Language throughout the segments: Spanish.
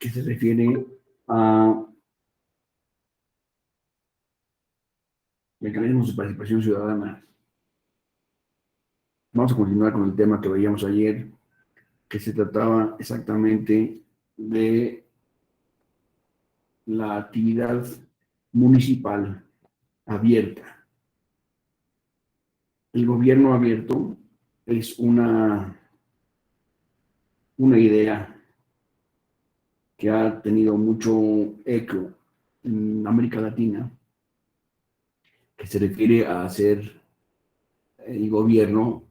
que se refiere a mecanismos de participación ciudadana. Vamos a continuar con el tema que veíamos ayer, que se trataba exactamente de la actividad municipal abierta. El gobierno abierto es una idea que ha tenido mucho eco en América Latina, que se refiere a hacer el gobierno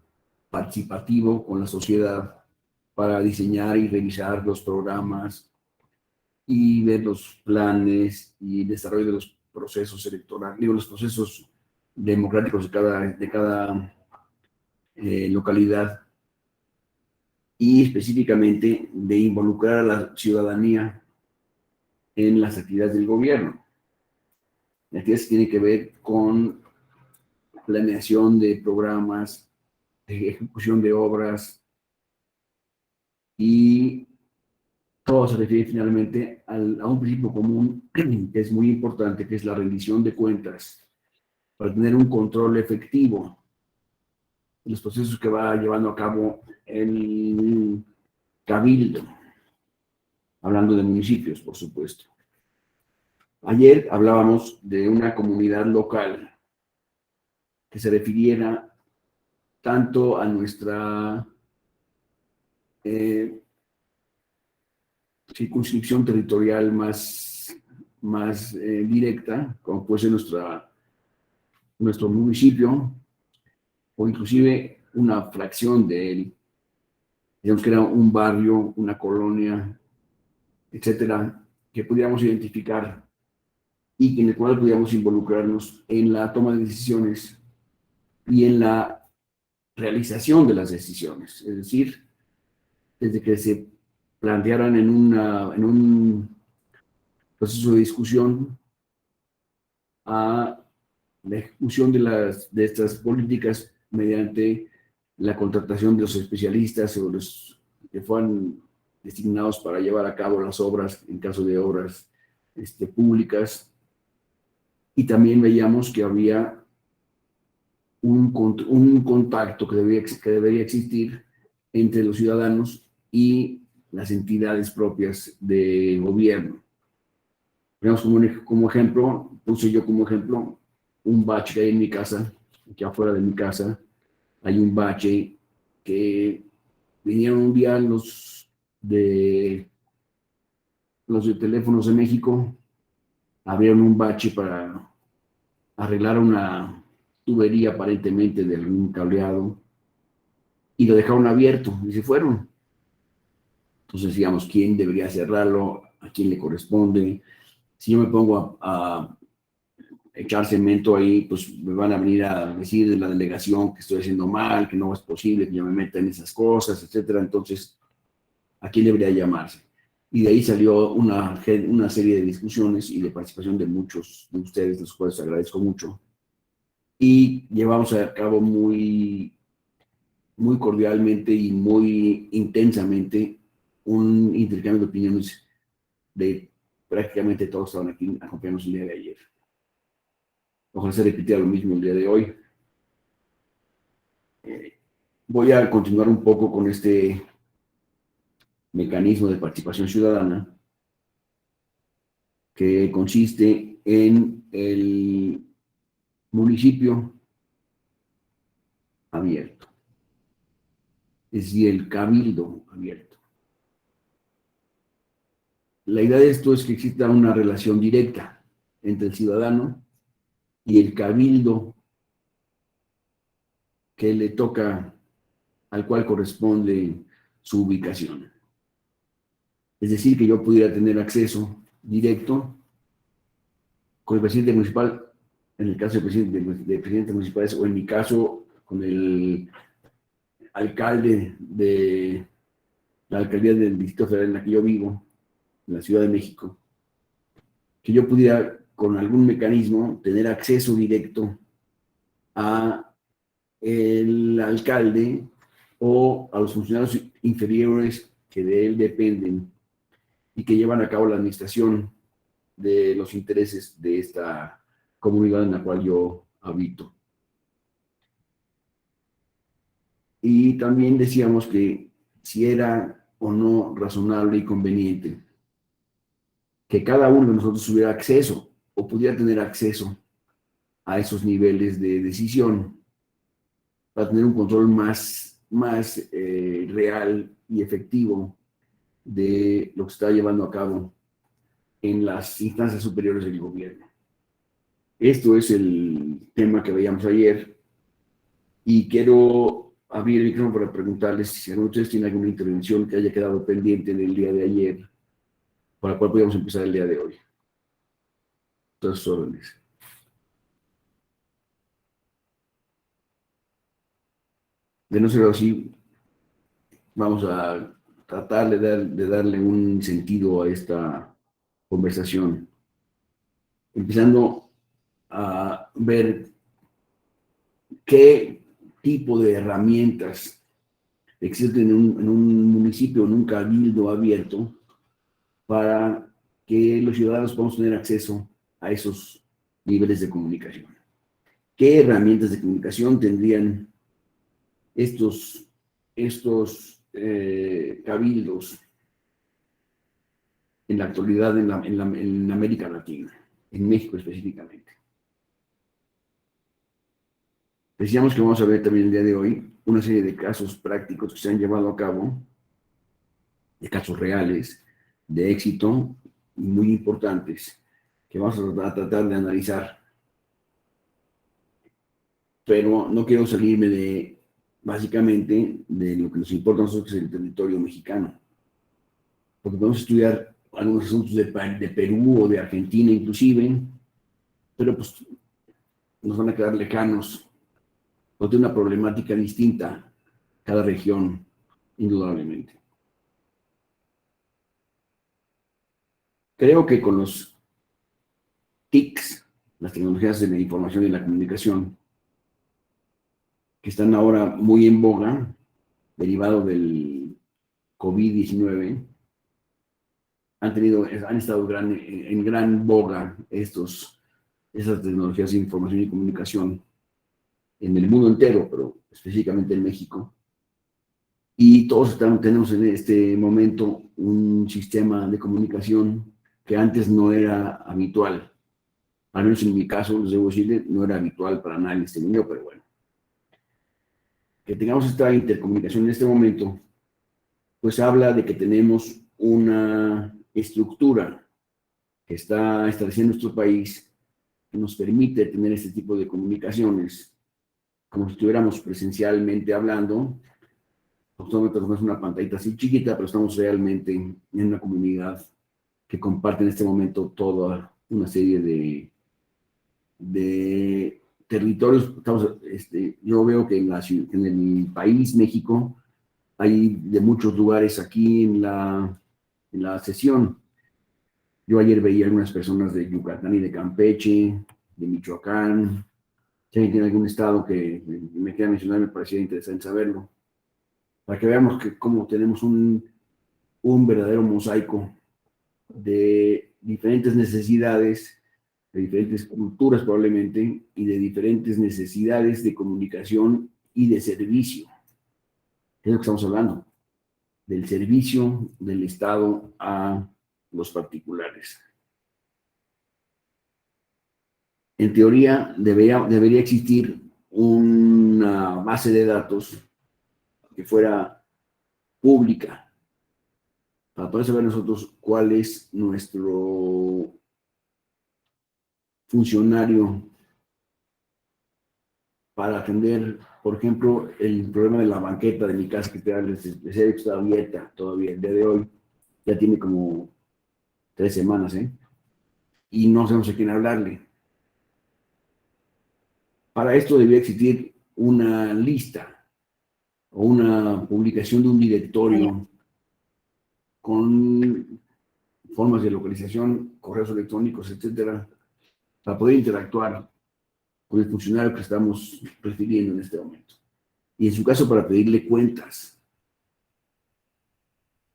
participativo con la sociedad para diseñar y revisar los programas y ver los planes y desarrollo de los procesos electorales, digo, los procesos democráticos de cada localidad, y específicamente de involucrar a la ciudadanía en las actividades del gobierno. Las actividades que tienen que ver con planeación de programas, de ejecución de obras, y todo se refiere finalmente a un principio común que es muy importante, que es la rendición de cuentas, para tener un control efectivo de los procesos que va llevando a cabo el cabildo, hablando de municipios, por supuesto. Ayer hablábamos de una comunidad local que se refiriera tanto a nuestra circunscripción territorial más directa, como puede ser nuestro municipio, o inclusive una fracción de él, digamos que era un barrio, una colonia, etcétera, que pudiéramos identificar y en el cual pudiéramos involucrarnos en la toma de decisiones y en la realización de las decisiones. Es decir, desde que se plantearan en un proceso de discusión a la ejecución de estas políticas mediante la contratación de los especialistas o los que fueran designados para llevar a cabo las obras, en caso de obras públicas. Y también veíamos que había un contacto que debería existir entre los ciudadanos y las entidades propias de gobierno. Veamos como ejemplo, puse yo como ejemplo un bache que hay en mi casa, aquí afuera de mi casa, hay un bache que vinieron un día los de Teléfonos de México, abrieron un bache para arreglar una tubería aparentemente de algún cableado y lo dejaron abierto y se fueron. Entonces, digamos, ¿quién debería cerrarlo? ¿A quién le corresponde? Si yo me pongo a echar cemento ahí, pues me van a venir a decir de la delegación que estoy haciendo mal, que no es posible que yo me meta en esas cosas, etcétera. Entonces, ¿a quién debería llamarse? Y de ahí salió una serie de discusiones y de participación de muchos de ustedes, los cuales agradezco mucho. Y llevamos a cabo muy cordialmente y muy intensamente un intercambio de opiniones de prácticamente todos estaban aquí acompañándonos el día de ayer. Ojalá se repitiera lo mismo el día de hoy. Voy a continuar un poco con este mecanismo de participación ciudadana que consiste en el municipio abierto, es decir, el cabildo abierto. La idea de esto es que exista una relación directa entre el ciudadano y el cabildo que le toca, al cual corresponde su ubicación. Es decir, que yo pudiera tener acceso directo con el presidente municipal, en el caso de presidentes municipales, o en mi caso, con el alcalde de la alcaldía del Distrito Federal en la que yo vivo, en la Ciudad de México, que yo pudiera, con algún mecanismo, tener acceso directo a el alcalde o a los funcionarios inferiores que de él dependen, y que llevan a cabo la administración de los intereses de esta comunidad en la cual yo habito. Y también decíamos que si era o no razonable y conveniente que cada uno de nosotros tuviera acceso o pudiera tener acceso a esos niveles de decisión para tener un control más real y efectivo de lo que se está llevando a cabo en las instancias superiores del gobierno. Esto es el tema que veíamos ayer y quiero abrir el micrófono para preguntarles si alguno de ustedes tiene alguna intervención que haya quedado pendiente del día de ayer, para la cual podríamos empezar el día de hoy. Todas sus órdenes. De no ser así, vamos a tratar de darle un sentido a esta conversación, empezando a ver qué tipo de herramientas existen en un municipio, en un cabildo abierto, para que los ciudadanos podamos tener acceso a esos niveles de comunicación. ¿Qué herramientas de comunicación tendrían estos cabildos en la actualidad en América Latina, en México específicamente? Decíamos que vamos a ver también el día de hoy una serie de casos prácticos que se han llevado a cabo, de casos reales, de éxito, muy importantes, que vamos a tratar de analizar. Pero no quiero salirme básicamente, de lo que nos importa a nosotros, que es el territorio mexicano. Porque podemos estudiar algunos asuntos de Perú o de Argentina inclusive, pero pues nos van a quedar lejanos, porque tiene una problemática distinta cada región, indudablemente. Creo que con los TICs, las tecnologías de la información y la comunicación, que están ahora muy en boga, derivado del COVID-19, han estado en gran boga esas tecnologías de información y comunicación en el mundo entero, pero específicamente en México. Y todos tenemos en este momento un sistema de comunicación que antes no era habitual. Al menos en mi caso, les debo decirle, no era habitual para nadie en este mundo, pero bueno. Que tengamos esta intercomunicación en este momento, pues habla de que tenemos una estructura que está estableciendo nuestro país, que nos permite tener este tipo de comunicaciones, como si estuviéramos presencialmente hablando. Nosotros tenemos una pantallita así chiquita, pero estamos realmente en una comunidad que comparte en este momento toda una serie de territorios. Yo veo que en el país, México, hay de muchos lugares aquí en la sesión. Yo ayer veía algunas personas de Yucatán y de Campeche, de Michoacán. Si alguien tiene algún estado que me quiera mencionar, me parecía interesante saberlo. Para que veamos cómo tenemos un verdadero mosaico de diferentes necesidades, de diferentes culturas probablemente, y de diferentes necesidades de comunicación y de servicio. Es lo que estamos hablando, del servicio del Estado a los particulares. En teoría, debería existir una base de datos que fuera pública, para poder saber nosotros cuál es nuestro funcionario para atender, por ejemplo, el problema de la banqueta de mi casa, que está abierta todavía el día de hoy. Ya tiene como 3 semanas, y no sabemos a quién hablarle. Para esto debería existir una lista o una publicación de un directorio con formas de localización, correos electrónicos, etcétera, para poder interactuar con el funcionario que estamos refiriendo en este momento. Y en su caso, para pedirle cuentas.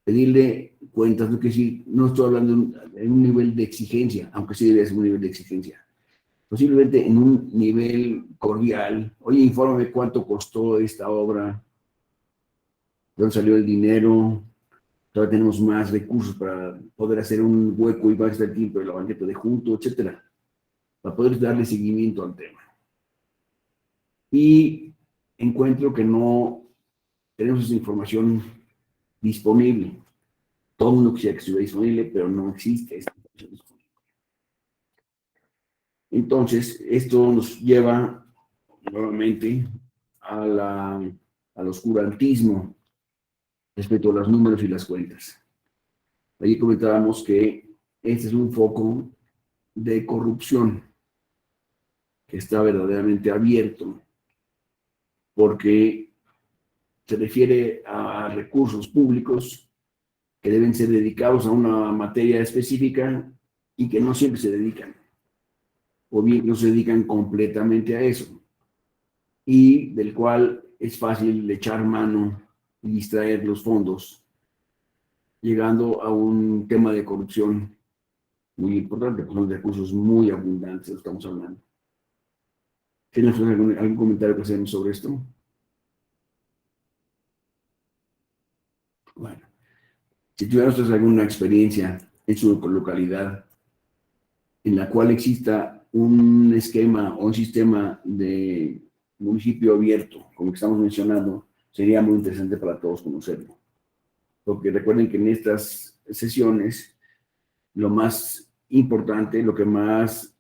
pedirle cuentas, no, que sí, no estoy hablando en un nivel de exigencia, aunque sí debe ser un nivel de exigencia, posiblemente en un nivel cordial. Oye, infórmame cuánto costó esta obra, de dónde salió el dinero, todavía tenemos más recursos para poder hacer un hueco y va a estar el tiempo de la banqueta de junto, etcétera, para poder darle seguimiento al tema. Y encuentro que no tenemos esa información disponible. Todo el mundo quisiera que estuviera disponible, pero no existe esta información disponible. Entonces, esto nos lleva nuevamente al oscurantismo respecto a los números y las cuentas. Allí comentábamos que este es un foco de corrupción que está verdaderamente abierto porque se refiere a recursos públicos que deben ser dedicados a una materia específica y que no siempre se dedican, o bien no se dedican completamente a eso, y del cual es fácil echar mano y distraer los fondos, llegando a un tema de corrupción muy importante, porque son recursos muy abundantes, estamos hablando. ¿Tienes algún comentario que hacemos sobre esto? Bueno, si tuvieran ustedes alguna experiencia en su localidad en la cual exista un esquema o un sistema de municipio abierto, como que estamos mencionando, sería muy interesante para todos conocerlo. Porque recuerden que en estas sesiones lo más importante, lo que más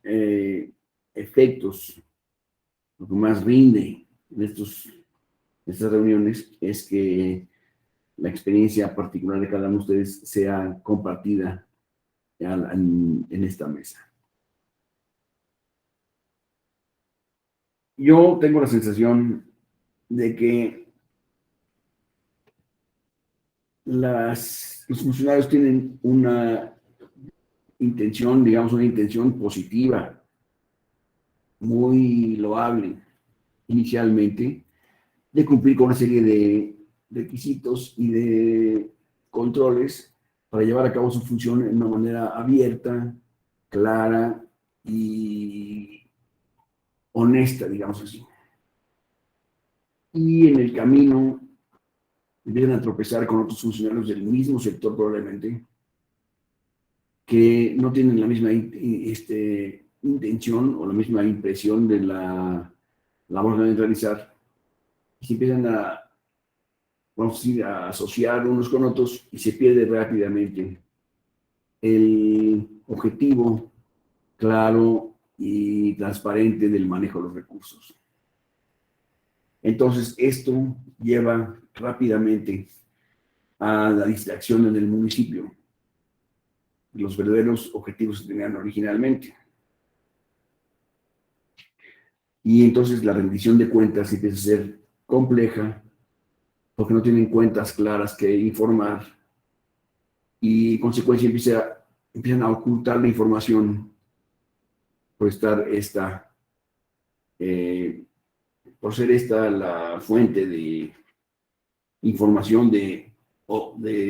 efectos, lo que más rinde en estas reuniones es que la experiencia particular de cada uno de ustedes sea compartida en esta mesa. Yo tengo la sensación de que los funcionarios tienen una intención, digamos, una intención positiva, muy loable inicialmente, de cumplir con una serie de requisitos y de controles para llevar a cabo su función en una manera abierta, clara y honesta, digamos así. Y en el camino empiezan a tropezar con otros funcionarios del mismo sector probablemente, que no tienen la misma intención o la misma impresión de la labor que deben realizar, y se empiezan vamos a decir, a asociar unos con otros y se pierde rápidamente el objetivo claro y transparente del manejo de los recursos. Entonces, esto lleva rápidamente a la distracción en el municipio, los verdaderos objetivos que tenían originalmente. Y entonces la rendición de cuentas empieza a ser compleja porque no tienen cuentas claras que informar y en consecuencia empiezan a ocultar la información por estar eh, por ser esta la fuente de información de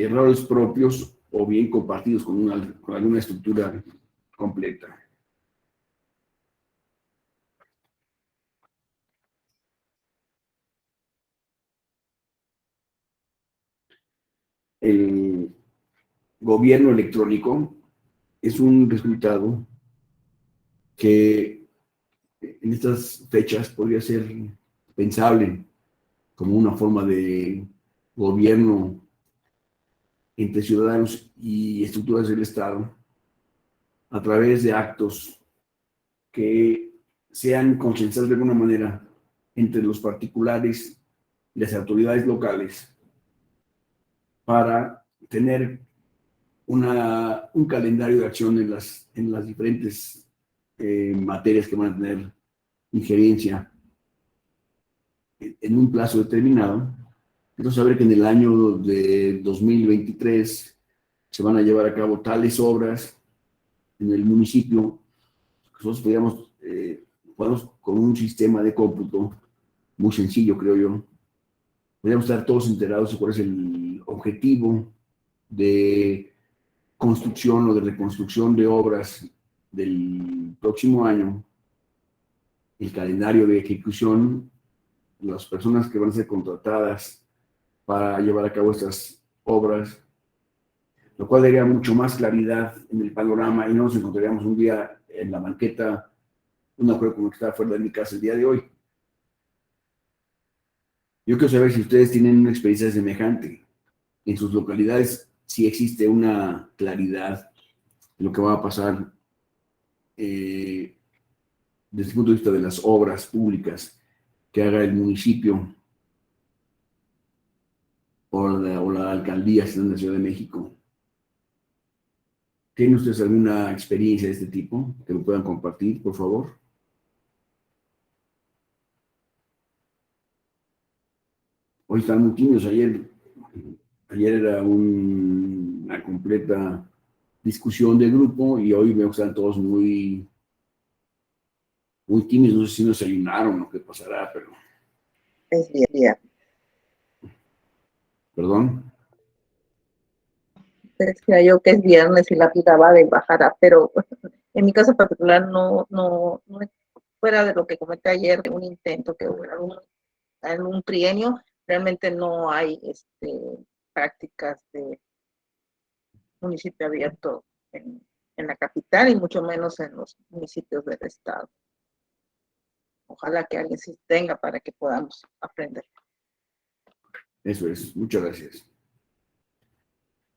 errores propios o bien compartidos con alguna estructura completa. El gobierno electrónico es un resultado que en estas fechas podría ser pensable como una forma de gobierno entre ciudadanos y estructuras del Estado a través de actos que sean consensuados de alguna manera entre los particulares y las autoridades locales para tener un calendario de acción en las diferentes materias que van a tener injerencia en un plazo determinado. Entonces, saber que en el año de 2023 se van a llevar a cabo tales obras en el municipio, nosotros podemos con un sistema de cómputo muy sencillo, creo yo, podríamos estar todos enterados de cuál es el objetivo de construcción o de reconstrucción de obras del próximo año, el calendario de ejecución, las personas que van a ser contratadas para llevar a cabo estas obras, lo cual daría mucho más claridad en el panorama y no nos encontraríamos un día en la banqueta, un acuerdo como el que está fuera de mi casa el día de hoy. Yo quiero saber si ustedes tienen una experiencia semejante. En sus localidades, si existe una claridad en lo que va a pasar desde el punto de vista de las obras públicas que haga el municipio o la alcaldía en la Ciudad de México. ¿Tienen ustedes alguna experiencia de este tipo que lo puedan compartir, por favor? Hoy están muy tímidos. Ayer era una completa discusión de grupo y hoy veo que están todos muy, muy tímidos. No sé si no desayunaron o qué pasará, pero... Es bien. ¿Perdón? Decía yo que es viernes y la vida va de bajada, pero en mi caso particular no fuera de lo que comenté ayer, de un intento que hubo en un trienio, realmente no hay prácticas de municipio abierto en la capital y mucho menos en los municipios del estado. Ojalá que alguien sí tenga para que podamos aprender. Eso es, muchas gracias.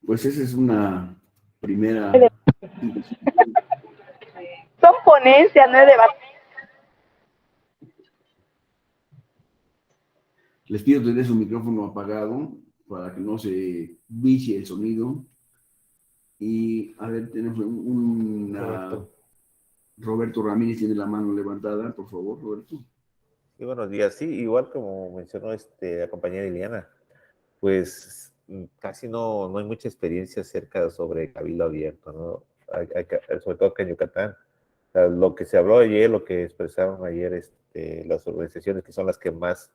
Pues esa es una primera... Son ponencias, no es debate. Les pido tener su micrófono apagado para que no se vicie el sonido. Y a ver, tenemos Roberto Ramírez tiene la mano levantada, por favor, Roberto. Sí, buenos días. Sí, igual como mencionó la compañera Liliana, pues casi no hay mucha experiencia acerca sobre cabildo abierto, ¿no? Sobre todo acá en Yucatán. O sea, lo que se habló ayer, lo que expresaron ayer las organizaciones que son las que más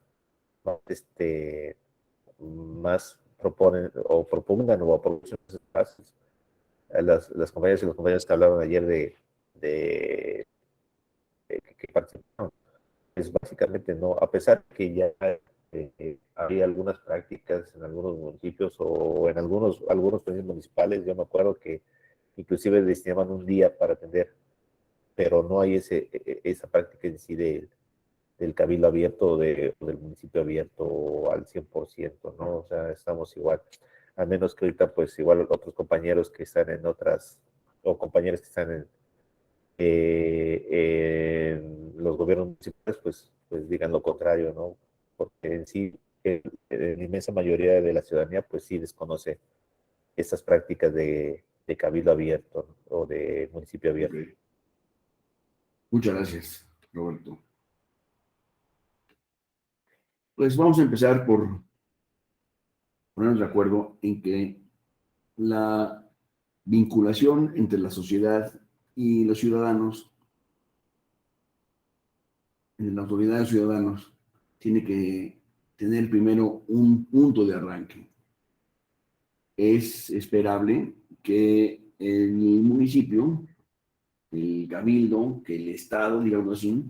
proponen o propongan o aprovechan esos espacios. Las compañeras y los compañeros que hablaron ayer que participaron, pues básicamente no, a pesar de que ya hay algunas prácticas en algunos municipios o en algunos plazas municipales, yo me acuerdo que inclusive destinaban un día para atender, pero no hay esa práctica en sí del cabildo abierto o del municipio abierto al 100%, ¿no? O sea, estamos igual, al menos que ahorita pues igual otros compañeros que están en otras, o compañeros que están en los gobiernos municipales, pues digan lo contrario, ¿no? Porque en sí, la inmensa mayoría de la ciudadanía, pues sí desconoce estas prácticas de cabildo abierto, ¿no? O de municipio abierto. Okay. Muchas gracias, Roberto. Pues vamos a empezar por ponernos de acuerdo en que la vinculación entre la sociedad y los ciudadanos, en la autoridad de los ciudadanos, tiene que tener primero un punto de arranque. Es esperable que el municipio, el cabildo, que el Estado, digamos así,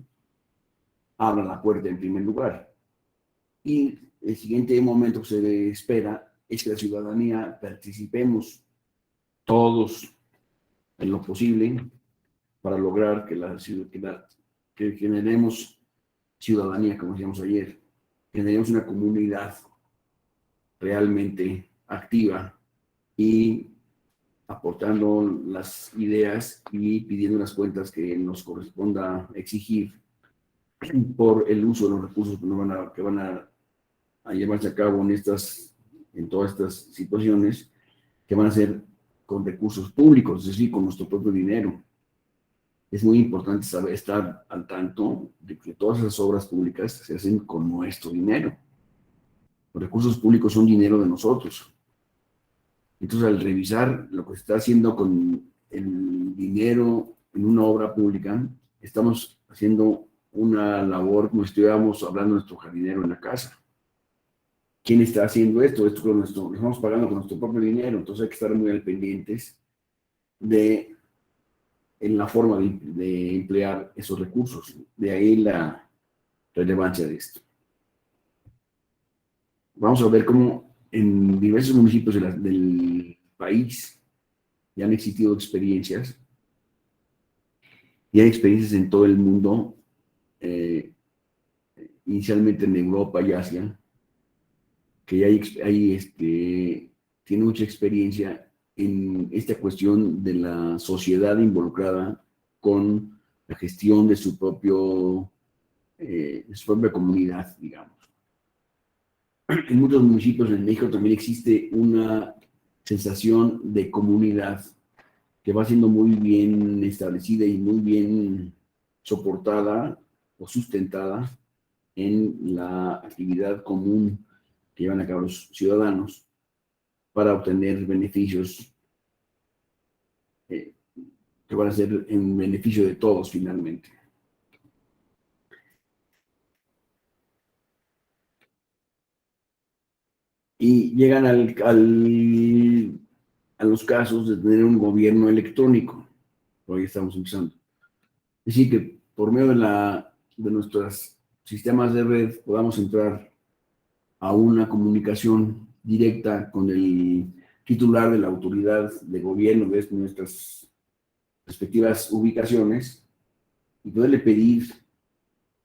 abra la puerta en primer lugar. Y el siguiente momento que se espera es que la ciudadanía participemos todos en lo posible para lograr que generemos ciudadanía, como decíamos ayer, generemos una comunidad realmente activa y aportando las ideas y pidiendo las cuentas que nos corresponda exigir por el uso de los recursos que van a llevarse a cabo en todas estas situaciones, que van a ser con recursos públicos, es decir, con nuestro propio dinero. Es muy importante estar al tanto de que todas esas obras públicas se hacen con nuestro dinero. Los recursos públicos son dinero de nosotros. Entonces, al revisar lo que se está haciendo con el dinero en una obra pública, estamos haciendo una labor como si estuviéramos hablando de nuestro jardinero en la casa. quién está haciendo esto con nuestro, lo estamos pagando con nuestro propio dinero, entonces hay que estar muy al pendientes de en la forma de emplear esos recursos. De ahí la relevancia de esto. Vamos a ver cómo en diversos municipios del país ya han existido experiencias, y hay experiencias en todo el mundo, inicialmente en Europa y Asia, que ya tiene mucha experiencia en esta cuestión de la sociedad involucrada con la gestión de su propia comunidad, digamos. En muchos municipios en México también existe una sensación de comunidad que va siendo muy bien establecida y muy bien soportada o sustentada en la actividad común que llevan a cabo los ciudadanos para obtener beneficios que van a ser en beneficio de todos finalmente. Y llegan a los casos de tener un gobierno electrónico. Hoy estamos empezando. Es decir, que por medio de nuestros sistemas de red podamos entrar a una comunicación directa con el titular de la autoridad de gobierno de nuestras respectivas ubicaciones y poderle pedir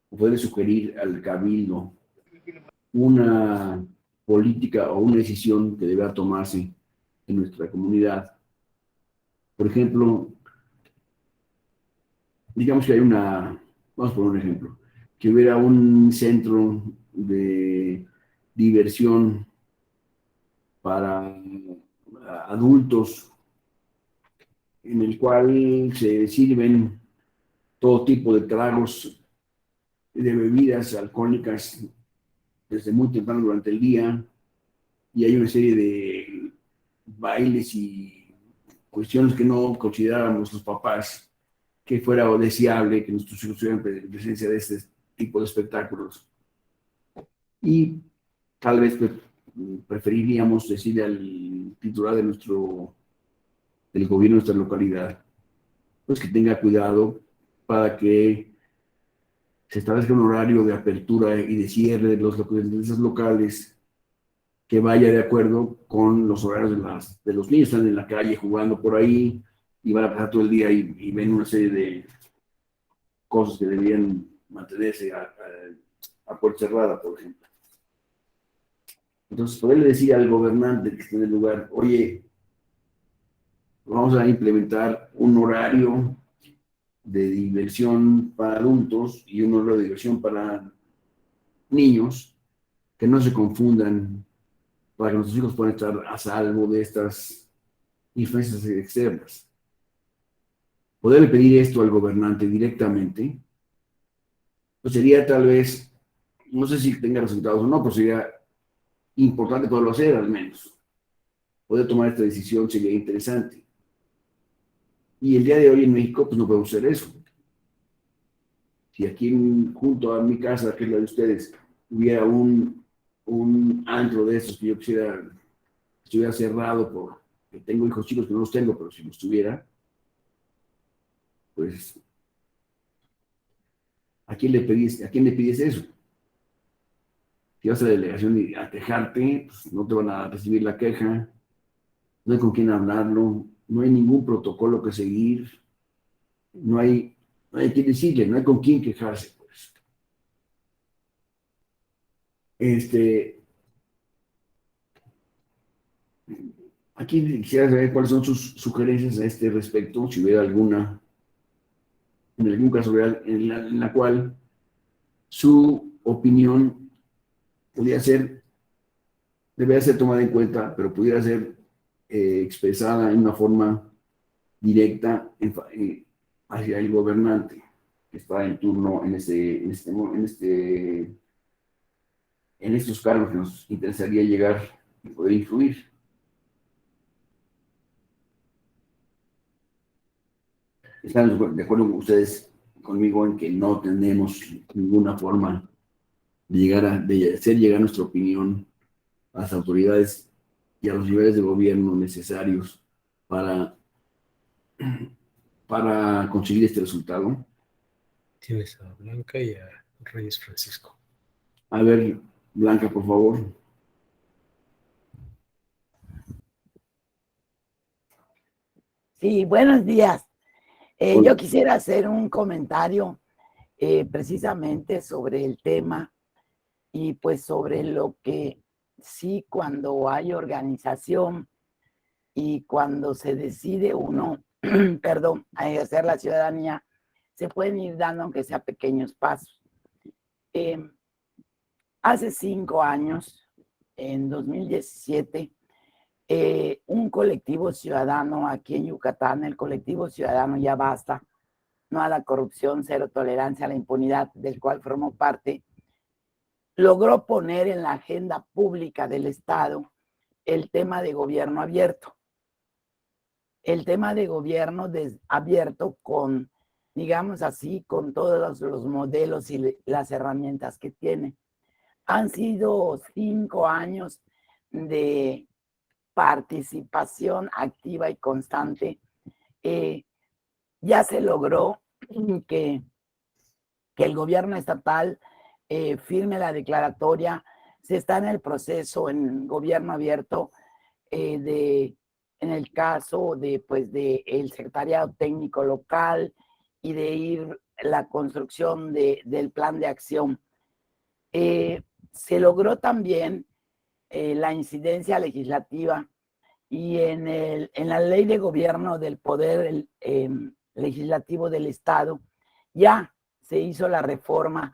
o poderle sugerir al cabildo una política o una decisión que deba tomarse en nuestra comunidad. Por ejemplo, digamos que vamos a poner un ejemplo, que hubiera un centro de diversión para adultos en el cual se sirven todo tipo de tragos, de bebidas alcohólicas desde muy temprano durante el día, y hay una serie de bailes y cuestiones que no considerábamos los papás que fuera deseable que nuestros hijos tuvieran presencia de este tipo de espectáculos. Y tal vez preferiríamos decirle al titular del gobierno de nuestra localidad, pues que tenga cuidado para que se establezca un horario de apertura y de cierre de esos locales que vaya de acuerdo con los horarios de los niños. Están en la calle jugando por ahí y van a pasar todo el día y ven una serie de cosas que deberían mantenerse a puerta cerrada, por ejemplo. Entonces, poderle decir al gobernante que esté en el lugar, oye, vamos a implementar un horario de diversión para adultos y un horario de diversión para niños, que no se confundan, para que nuestros hijos puedan estar a salvo de estas influencias externas. Poderle pedir esto al gobernante directamente, pues sería tal vez, no sé si tenga resultados o no, pero sería importante poderlo hacer al menos. Poder tomar esta decisión sería interesante. Y el día de hoy en México, pues no podemos hacer eso. Si aquí junto a mi casa, que es la de ustedes, hubiera un antro de estos que yo quisiera, estuviera cerrado porque tengo hijos chicos que no los tengo, pero si los tuviera, pues, ¿a quién le pides eso? Si vas a la delegación a quejarte, pues no te van a recibir la queja, no hay con quién hablarlo, no hay ningún protocolo que seguir, no hay quien decirle, no hay con quién quejarse, pues. Aquí quisiera saber cuáles son sus sugerencias a este respecto, si hubiera alguna, en algún caso real, en la cual su opinión debería ser tomada en cuenta, pero pudiera ser expresada en una forma directa hacia el gobernante que está en turno en estos cargos que nos interesaría llegar y poder influir. ¿Están de acuerdo ustedes conmigo en que no tenemos ninguna forma de hacer llegar nuestra opinión a las autoridades y a los niveles de gobierno necesarios para conseguir este resultado. Tienes a Blanca y a Reyes Francisco. A ver, Blanca, por favor. Sí, buenos días. Hola. Yo quisiera hacer un comentario precisamente sobre el tema y pues sobre lo que sí, cuando hay organización y cuando se decide uno, perdón, a ejercer la ciudadanía, se pueden ir dando aunque sea pequeños pasos. Hace 5 años, en 2017, un colectivo ciudadano aquí en Yucatán, el colectivo ciudadano Ya Basta, no a la corrupción, cero tolerancia a la impunidad, del cual formó parte, logró poner en la agenda pública del Estado el tema de gobierno abierto. El tema de gobierno abierto con, digamos así, con todos los modelos y las herramientas que tiene. Han sido 5 años de participación activa y constante. Ya se logró que el gobierno estatal firme la declaratoria. Se está en el proceso en gobierno abierto en el caso de el secretariado técnico local y de ir la construcción del plan de acción. Se logró también la incidencia legislativa y en la ley de gobierno del poder legislativo del Estado ya se hizo la reforma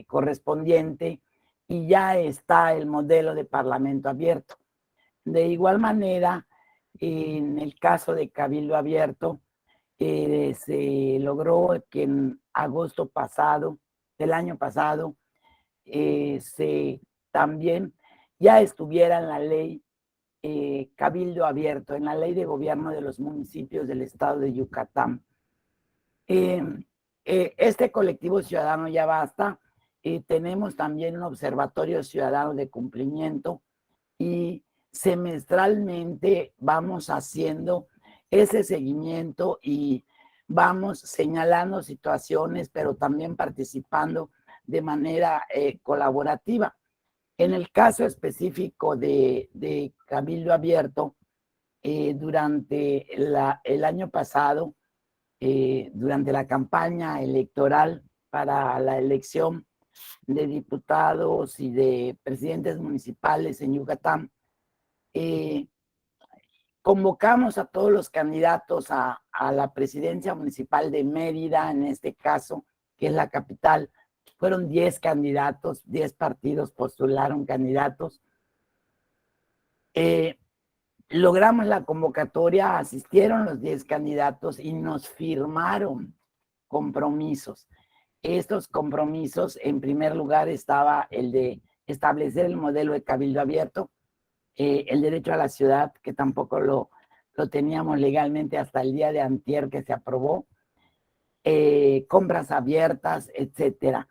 correspondiente y ya está el modelo de parlamento abierto. De igual manera, en el caso de Cabildo Abierto, se logró que en agosto pasado, del año pasado, también ya estuviera en la ley Cabildo Abierto, en la ley de gobierno de los municipios del estado de Yucatán. Este colectivo ciudadano Ya Basta, tenemos también un observatorio ciudadano de cumplimiento y semestralmente vamos haciendo ese seguimiento y vamos señalando situaciones, pero también participando de manera colaborativa. En el caso específico de Cabildo Abierto, durante el año pasado, durante la campaña electoral para la elección de diputados y de presidentes municipales en Yucatán, convocamos a todos los candidatos a la presidencia municipal de Mérida, en este caso, que es la capital. Fueron 10 candidatos, 10 partidos postularon candidatos. Logramos la convocatoria, asistieron los 10 candidatos y nos firmaron compromisos. Estos compromisos, en primer lugar, estaba el de establecer el modelo de Cabildo Abierto, el derecho a la ciudad, que tampoco lo teníamos legalmente hasta el día de antier que se aprobó, compras abiertas, etcétera.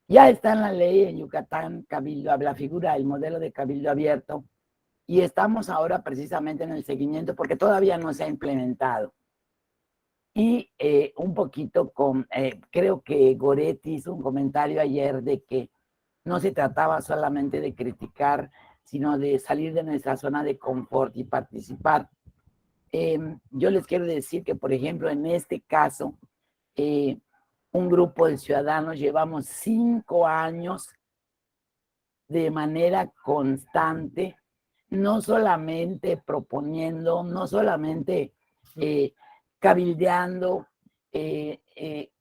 Ya está en la ley en Yucatán Cabildo, la figura, el modelo de Cabildo Abierto, y estamos ahora precisamente en el seguimiento porque todavía no se ha implementado. Y un poquito creo que Goretti hizo un comentario ayer de que no se trataba solamente de criticar, sino de salir de nuestra zona de confort y participar. Yo les quiero decir que, por ejemplo, en este caso, un grupo de ciudadanos llevamos 5 años de manera constante, no solamente proponiendo, no solamente cabildeando,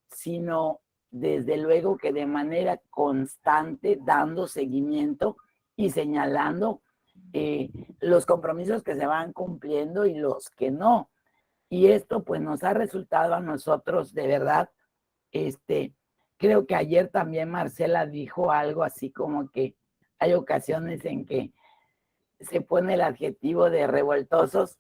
sino desde luego que de manera constante dando seguimiento y señalando los compromisos que se van cumpliendo y los que no. Y esto pues nos ha resultado a nosotros de verdad, creo que ayer también Marcela dijo algo así como que hay ocasiones en que se pone el adjetivo de revoltosos,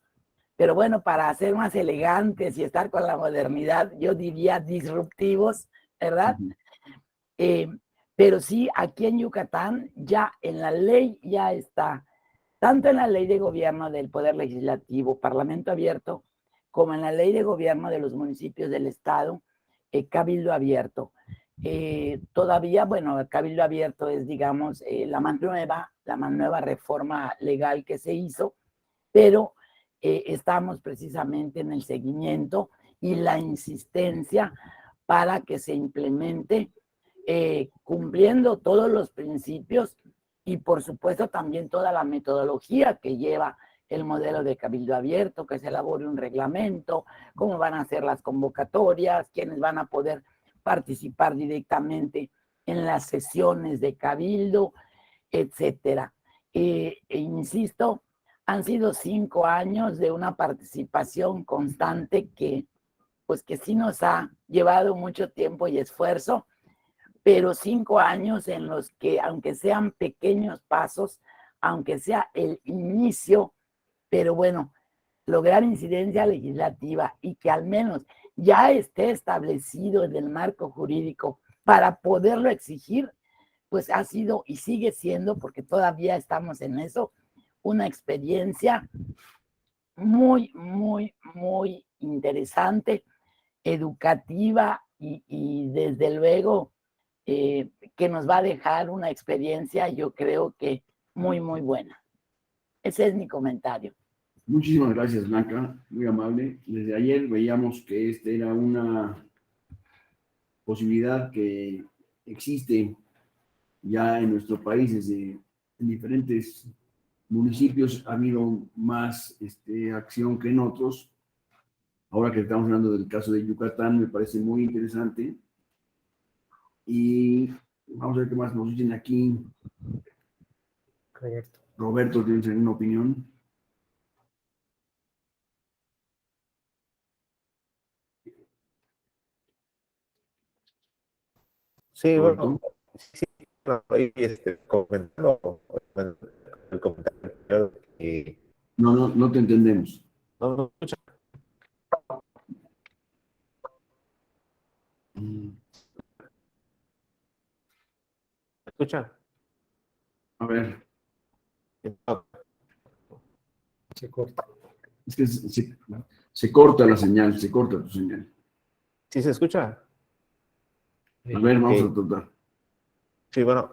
pero bueno, para ser más elegantes y estar con la modernidad, yo diría disruptivos, ¿verdad? Pero sí, aquí en Yucatán ya en la ley ya está, tanto en la ley de gobierno del Poder Legislativo, Parlamento Abierto, como en la ley de gobierno de los municipios del estado, Cabildo Abierto. Todavía, bueno, el Cabildo Abierto es, digamos, la más nueva reforma legal que se hizo, pero estamos precisamente en el seguimiento y la insistencia para que se implemente cumpliendo todos los principios y por supuesto también toda la metodología que lleva el modelo de cabildo abierto, que se elabore un reglamento, cómo van a ser las convocatorias, quiénes van a poder participar directamente en las sesiones de cabildo, etcétera. Insisto, han sido 5 años de una participación constante que sí nos ha llevado mucho tiempo y esfuerzo, pero 5 años en los que, aunque sean pequeños pasos, aunque sea el inicio, pero bueno, lograr incidencia legislativa y que al menos ya esté establecido en el marco jurídico para poderlo exigir, pues ha sido y sigue siendo, porque todavía estamos en eso, una experiencia muy, muy, muy interesante, educativa y desde luego que nos va a dejar una experiencia, yo creo que muy, muy buena. Ese es mi comentario. Muchísimas gracias, Blanca, muy amable. Desde ayer veíamos que esta era una posibilidad que existe ya en nuestro país, en diferentes municipios ha habido más acción que en otros. Ahora que estamos hablando del caso de Yucatán, me parece muy interesante. Y vamos a ver qué más nos dicen aquí. Roberto, ¿tienes alguna opinión? Sí, Roberto. bueno, sí, ahí comentando el comentario que No te entendemos. no, escucha. A ver, No, Se corta. es que se corta la señal, se corta tu señal. ¿sí se escucha? A ver, vamos Ok. a tratar. Sí, bueno,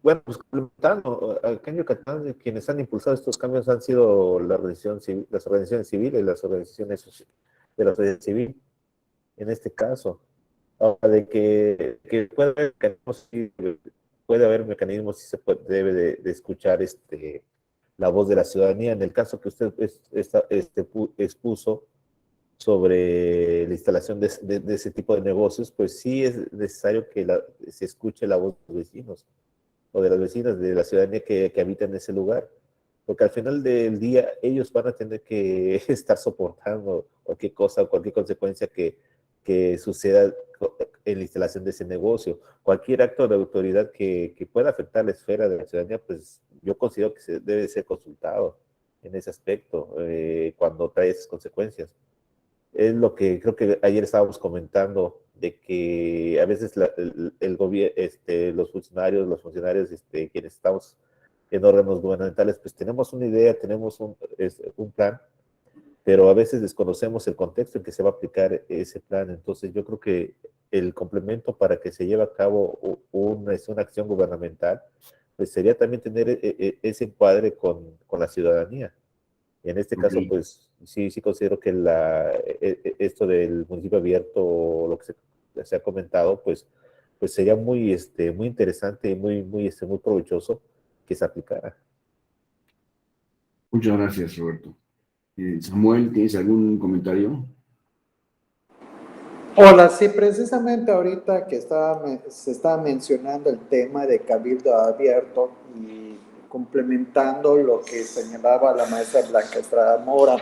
bueno, pues complementando, acá en Yucatán quienes han impulsado estos cambios han sido las organizaciones civiles, las organizaciones de la sociedad civil, en este caso. Ahora, de que puede haber mecanismos y se debe de escuchar la voz de la ciudadanía. En el caso que usted expuso sobre la instalación de ese tipo de negocios, pues sí es necesario que se escuche la voz de los vecinos o de las vecinas de la ciudadanía que habita en ese lugar, porque al final del día ellos van a tener que estar soportando cualquier cosa o cualquier consecuencia que suceda en la instalación de ese negocio. Cualquier acto de autoridad que pueda afectar la esfera de la ciudadanía, pues yo considero que se debe ser consultado en ese aspecto cuando trae esas consecuencias. Es lo que creo que ayer estábamos comentando, de que a veces el gobierno, los funcionarios, quienes estamos en órganos gubernamentales, pues tenemos una idea, tenemos un plan, pero a veces desconocemos el contexto en que se va a aplicar ese plan. Entonces yo creo que el complemento para que se lleve a cabo una acción gubernamental, pues sería también tener ese encuadre con la ciudadanía. En este caso, Ok. pues sí considero que esto del municipio abierto, o lo que se ha comentado, pues sería muy interesante y muy provechoso que se aplicara. Muchas gracias, Roberto. Samuel, ¿tienes algún comentario? Hola, sí, precisamente ahorita que se estaba mencionando el tema de cabildo abierto y complementando lo que señalaba la maestra Blanca Estrada Mora,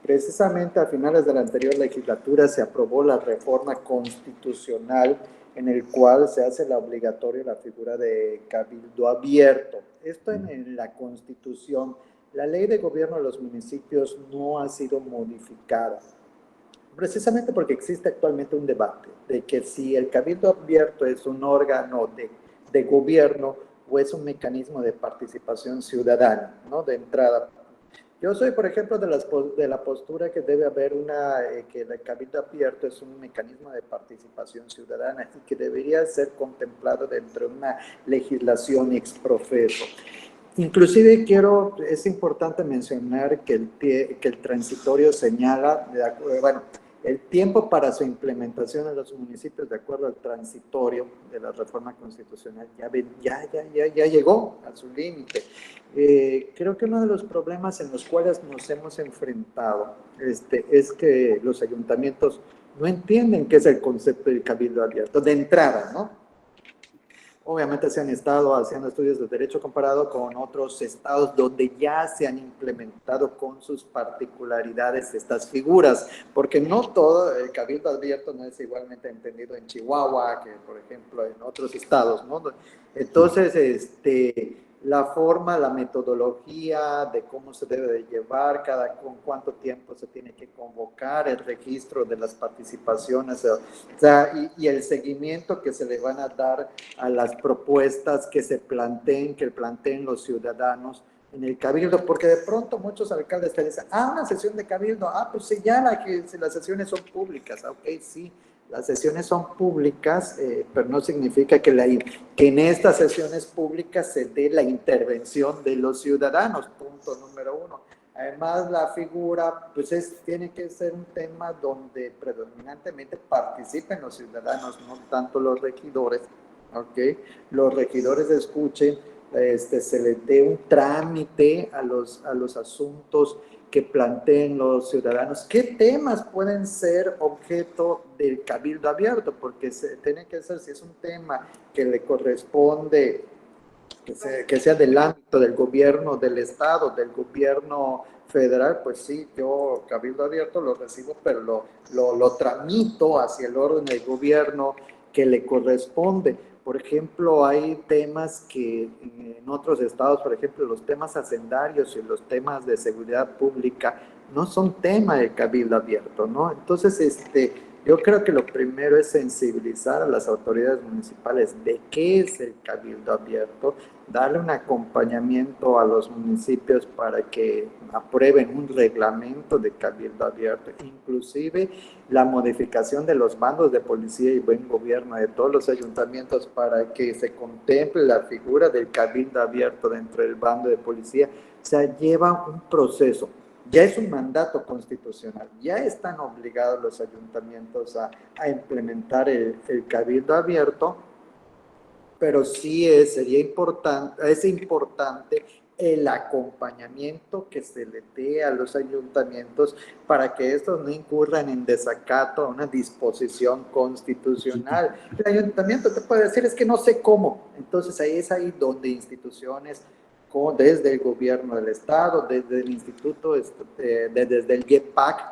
precisamente a finales de la anterior legislatura se aprobó la reforma constitucional en el cual se hace la obligatoria la figura de cabildo abierto. Esto en la Constitución. La ley de gobierno de los municipios no ha sido modificada. precisamente porque existe actualmente un debate de que si el cabildo abierto es un órgano de gobierno o es un mecanismo de participación ciudadana, ¿no? De entrada. Yo soy, por ejemplo, de la postura que debe haber que el cabildo abierto es un mecanismo de participación ciudadana y que debería ser contemplado dentro de una legislación ex profeso. Inclusive es importante mencionar que el transitorio señala, bueno, el tiempo para su implementación en los municipios de acuerdo al transitorio de la reforma constitucional ya llegó a su límite. Creo que uno de los problemas en los cuales nos hemos enfrentado es que los ayuntamientos no entienden qué es el concepto del cabildo abierto, de entrada, ¿no? Obviamente se han estado haciendo estudios de derecho comparado con otros estados donde ya se han implementado con sus particularidades estas figuras, porque no todo el cabildo abierto no es igualmente entendido en Chihuahua que, por ejemplo, en otros estados, ¿no? Entonces, la forma, la metodología de cómo se debe de llevar, con cuánto tiempo se tiene que convocar, el registro de las participaciones, o sea, y el seguimiento que se le van a dar a las propuestas que planteen los ciudadanos en el cabildo, porque de pronto muchos alcaldes te dicen, una sesión de cabildo, pues sí, las sesiones son públicas, ok, sí, las sesiones son públicas, pero no significa que en estas sesiones públicas se dé la intervención de los ciudadanos, punto número uno. Además, la figura, pues tiene que ser un tema donde predominantemente participen los ciudadanos, no tanto los regidores, ¿ok? Los regidores escuchen, se les dé un trámite a los asuntos que planteen los ciudadanos. ¿Qué temas pueden ser objeto del cabildo abierto? Porque tiene que ser, si es un tema que le corresponde, que sea del ámbito del gobierno del estado, del gobierno federal, pues sí, yo cabildo abierto lo recibo, pero lo tramito hacia el orden del gobierno que le corresponde. Por ejemplo, hay temas que en otros estados, por ejemplo, los temas hacendarios y los temas de seguridad pública no son tema del cabildo abierto, ¿no? Entonces, yo creo que lo primero es sensibilizar a las autoridades municipales de qué es el cabildo abierto, darle un acompañamiento a los municipios para que aprueben un reglamento de cabildo abierto, inclusive la modificación de los bandos de policía y buen gobierno de todos los ayuntamientos para que se contemple la figura del cabildo abierto dentro del bando de policía. O sea, lleva un proceso. Ya es un mandato constitucional, ya están obligados los ayuntamientos a implementar el cabildo abierto, pero sí es importante el acompañamiento que se le dé a los ayuntamientos para que estos no incurran en desacato a una disposición constitucional. El ayuntamiento te puede decir, es que no sé cómo. Entonces es ahí donde instituciones, desde el gobierno del estado, desde el instituto, desde el GEPAC,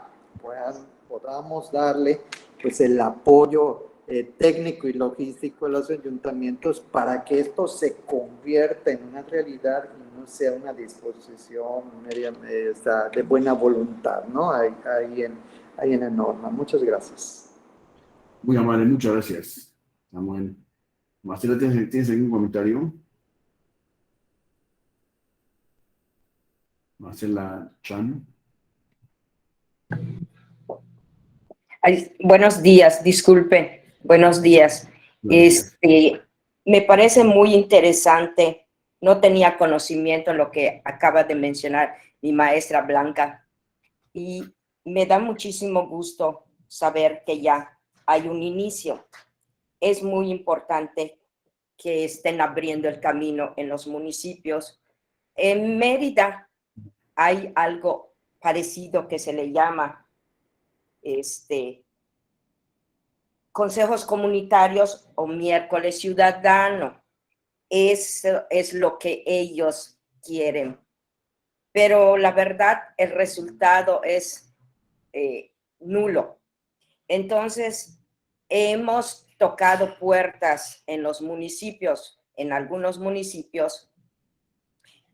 podamos darle pues el apoyo técnico y logístico de los ayuntamientos para que esto se convierta en una realidad y no sea una disposición de buena voluntad, ¿no? Ahí en la norma. Muchas gracias. Muy amable, muchas gracias, Samuel. Marcela, ¿tienes algún comentario? Marcela Chan. Buenos días, disculpe, buenos días. Me parece muy interesante, no tenía conocimiento de lo que acaba de mencionar mi maestra Blanca, y me da muchísimo gusto saber que ya hay un inicio. Es muy importante que estén abriendo el camino en los municipios. En Mérida hay algo parecido que se le llama consejos comunitarios o miércoles ciudadano. Eso es lo que ellos quieren. Pero la verdad, el resultado es nulo. Entonces, hemos tocado puertas en los municipios, en algunos municipios,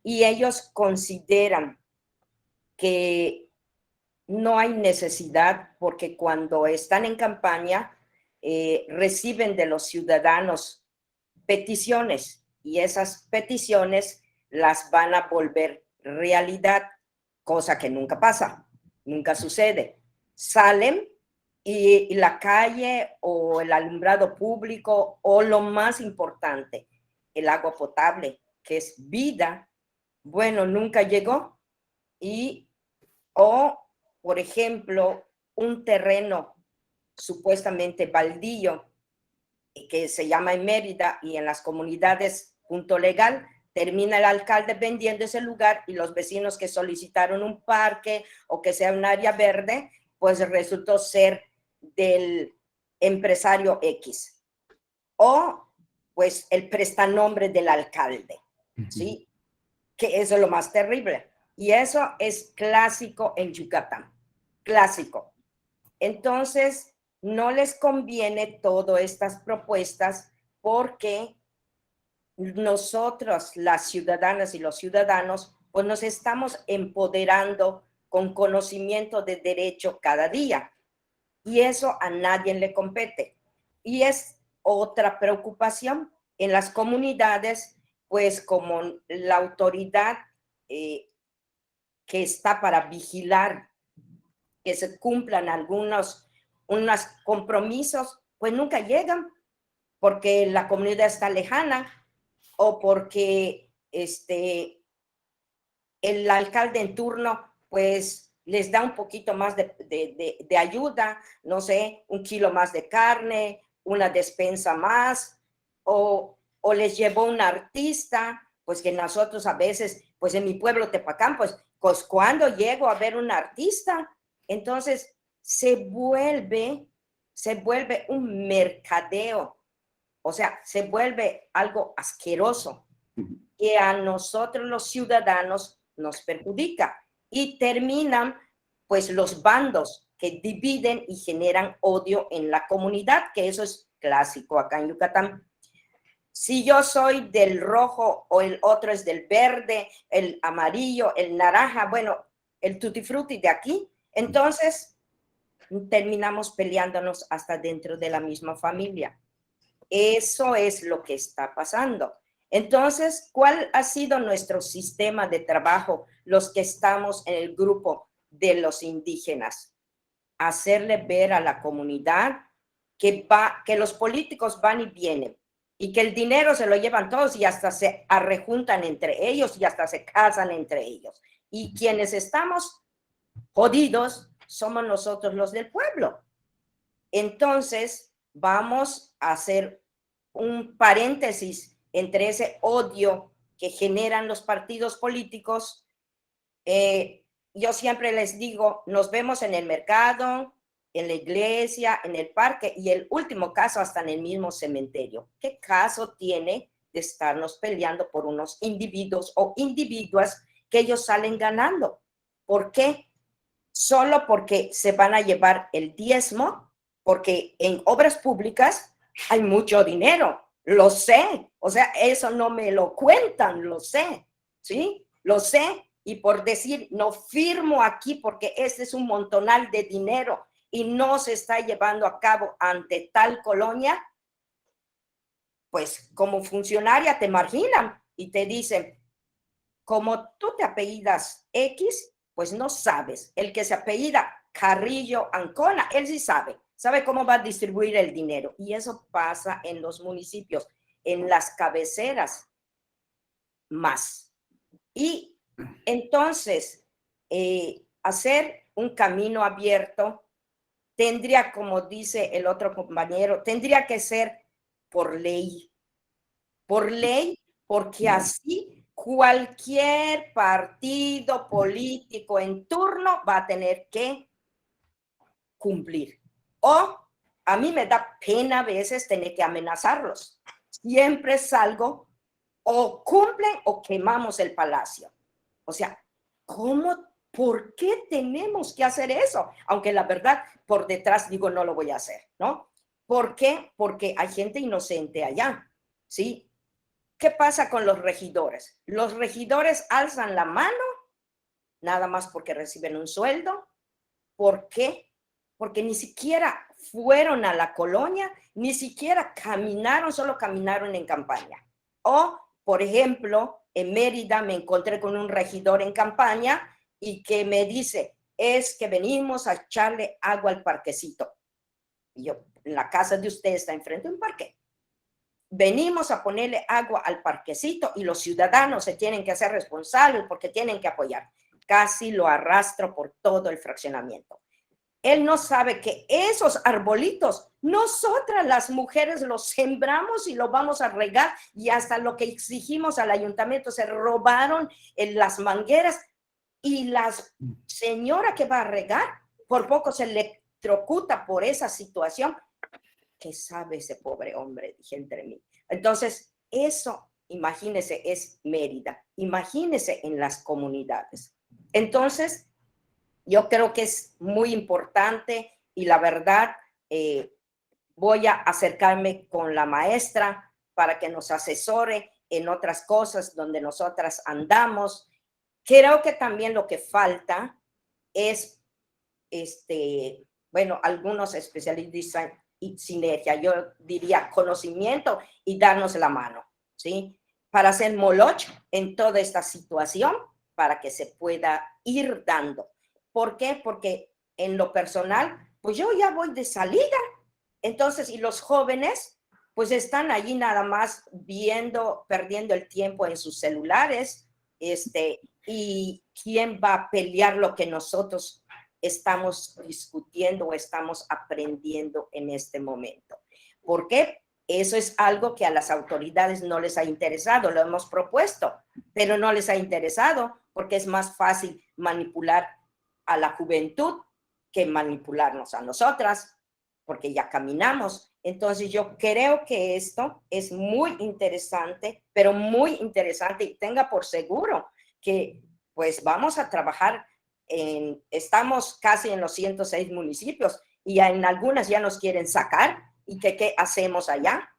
y ellos consideran que no hay necesidad, porque cuando están en campaña reciben de los ciudadanos peticiones y esas peticiones las van a volver realidad, cosa que nunca pasa, nunca sucede. Salen y la calle o el alumbrado público o lo más importante, el agua potable, que es vida, bueno, nunca llegó. O, por ejemplo, un terreno supuestamente baldío que se llama en Mérida y en las comunidades Punto Legal, termina el alcalde vendiendo ese lugar y los vecinos que solicitaron un parque o que sea un área verde, pues resultó ser del empresario X o pues el prestanombre del alcalde, ¿sí? Que eso es lo más terrible. Y eso es clásico en Yucatán, clásico. Entonces, no les conviene todas estas propuestas porque nosotros, las ciudadanas y los ciudadanos, pues nos estamos empoderando con conocimiento de derecho cada día. Y eso a nadie le compete. Y es otra preocupación en las comunidades, pues como la autoridad que está para vigilar que se cumplan unos compromisos, pues nunca llegan porque la comunidad está lejana o porque el alcalde en turno pues les da un poquito más de ayuda, no sé, 1 kilo más de carne, una despensa más, o les llevó un artista, pues que nosotros a veces, pues en mi pueblo Tepacán, pues cuando llego a ver un artista, entonces se vuelve un mercadeo, o sea, se vuelve algo asqueroso que a nosotros los ciudadanos nos perjudica y terminan pues los bandos que dividen y generan odio en la comunidad, que eso es clásico acá en Yucatán. Si yo soy del rojo o el otro es del verde, el amarillo, el naranja, bueno, el tutti frutti de aquí, entonces terminamos peleándonos hasta dentro de la misma familia. Eso es lo que está pasando. Entonces, ¿cuál ha sido nuestro sistema de trabajo, los que estamos en el grupo de los indígenas? Hacerle ver a la comunidad que los políticos van y vienen y que el dinero se lo llevan todos y hasta se arrejuntan entre ellos y hasta se casan entre ellos. Y quienes estamos jodidos somos nosotros los del pueblo. Entonces, vamos a hacer un paréntesis entre ese odio que generan los partidos políticos. Yo siempre les digo, nos vemos en el mercado, en la iglesia, en el parque y el último caso hasta en el mismo cementerio. ¿Qué caso tiene de estarnos peleando por unos individuos o individuas que ellos salen ganando? ¿Por qué? Solo porque se van a llevar el diezmo, porque en obras públicas hay mucho dinero, lo sé, o sea, eso no me lo cuentan, lo sé, ¿sí? Lo sé, y por decir, no firmo aquí porque este es un montonal de dinero y no se está llevando a cabo ante tal colonia, pues como funcionaria te marginan y te dicen, como tú te apellidas X, pues no sabes. El que se apellida Carrillo Ancona, él sí sabe cómo va a distribuir el dinero. Y eso pasa en los municipios, en las cabeceras más. Y entonces, hacer un camino abierto tendría, como dice el otro compañero, tendría que ser por ley, porque así cualquier partido político en turno va a tener que cumplir. O a mí me da pena a veces tener que amenazarlos. Siempre salgo o cumplen o quemamos el palacio. O sea, ¿por qué tenemos que hacer eso? Aunque la verdad, por detrás digo, no lo voy a hacer, ¿no? ¿Por qué? Porque hay gente inocente allá, ¿sí? ¿Qué pasa con los regidores? Los regidores alzan la mano, nada más porque reciben un sueldo, ¿Por qué? Porque ni siquiera fueron a la colonia, ni siquiera caminaron, solo caminaron en campaña. O, por ejemplo, en Mérida me encontré con un regidor en campaña y que me dice, es que venimos a echarle agua al parquecito. Y yo, la casa de usted está enfrente de un parque. Venimos a ponerle agua al parquecito y los ciudadanos se tienen que hacer responsables porque tienen que apoyar. Casi lo arrastro por todo el fraccionamiento. Él no sabe que esos arbolitos, nosotras las mujeres los sembramos y los vamos a regar, y hasta lo que exigimos al ayuntamiento se robaron en las mangueras, y la señora que va a regar por poco se electrocuta por esa situación. ¿Qué sabe ese pobre hombre? Dije entre mí. Entonces, eso, imagínese, es Mérida. Imagínese en las comunidades. Entonces, yo creo que es muy importante y la verdad, voy a acercarme con la maestra para que nos asesore en otras cosas donde nosotras andamos. Creo que también lo que falta es, bueno, algunos especialistas y sinergia, yo diría conocimiento y darnos la mano, ¿sí? Para hacer moloch en toda esta situación, para que se pueda ir dando. ¿Por qué? Porque en lo personal, pues yo ya voy de salida. Entonces, y los jóvenes, pues están allí nada más viendo, perdiendo el tiempo en sus celulares, y quién va a pelear lo que nosotros estamos discutiendo o estamos aprendiendo en este momento. ¿Por qué? Eso es algo que a las autoridades no les ha interesado, lo hemos propuesto, pero no les ha interesado porque es más fácil manipular a la juventud que manipularnos a nosotras, porque ya caminamos. Entonces yo creo que esto es muy interesante, pero muy interesante, y tenga por seguro que pues vamos a trabajar estamos casi en los 106 municipios y en algunas ya nos quieren sacar. ¿Y qué hacemos allá?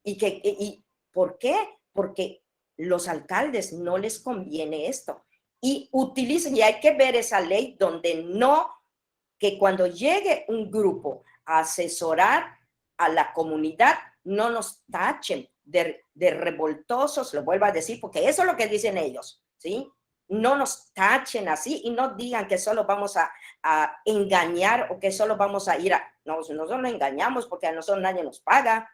¿Y por qué? Porque los alcaldes no les conviene esto y utilizan, y hay que ver esa ley donde no, que cuando llegue un grupo a asesorar a la comunidad, no nos tachen de revoltosos, lo vuelvo a decir, porque eso es lo que dicen ellos, ¿sí? No nos tachen así y no digan que solo vamos a engañar o que solo vamos a ir a... No, nosotros no engañamos porque a nosotros nadie nos paga,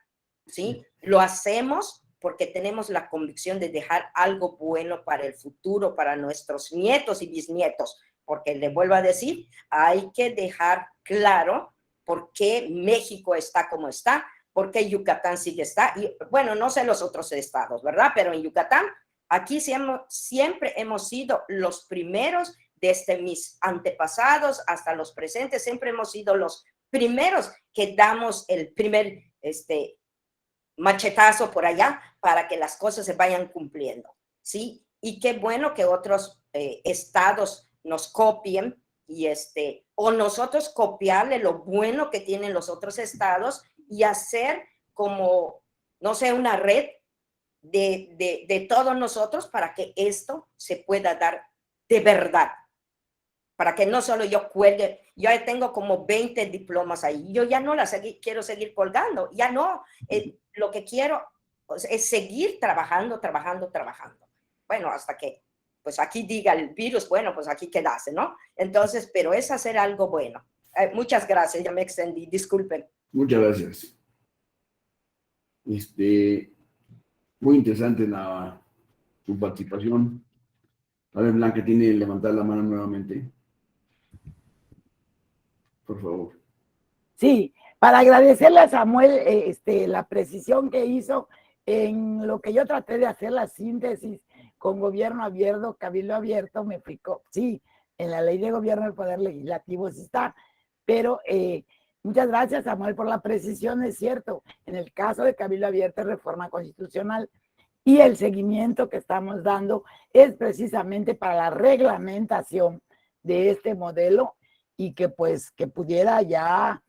¿sí? Lo hacemos porque tenemos la convicción de dejar algo bueno para el futuro, para nuestros nietos y bisnietos, porque le vuelvo a decir, hay que dejar claro por qué México está como está, por qué Yucatán sigue está, y bueno, no sé los otros estados, ¿verdad? Pero en Yucatán, aquí siempre hemos sido los primeros, desde mis antepasados hasta los presentes, siempre hemos sido los primeros que damos el primer machetazo por allá para que las cosas se vayan cumpliendo, ¿sí? Y qué bueno que otros estados nos copien o nosotros copiarle lo bueno que tienen los otros estados y hacer como, no sé, una red de todos nosotros para que esto se pueda dar de verdad, para que no solo yo cuelgue. Yo ya tengo como 20 diplomas ahí, yo ya no las quiero seguir colgando, ya no, lo que quiero es seguir trabajando. Bueno, hasta que, pues aquí diga el virus, bueno, pues aquí quedase, ¿no? Entonces, pero es hacer algo bueno. Muchas gracias, ya me extendí, disculpen. Muchas gracias. Muy interesante tu participación. A ver, Blanca, tiene que levantar la mano nuevamente. Por favor. Sí, para agradecerle a Samuel la precisión que hizo en lo que yo traté de hacer la síntesis con gobierno abierto, cabildo abierto, me explicó. Sí, en la ley de gobierno del Poder Legislativo sí está, pero muchas gracias, Samuel, por la precisión, es cierto. En el caso de cabildo abierto, reforma constitucional, y el seguimiento que estamos dando es precisamente para la reglamentación de este modelo y que pues que pudiera ya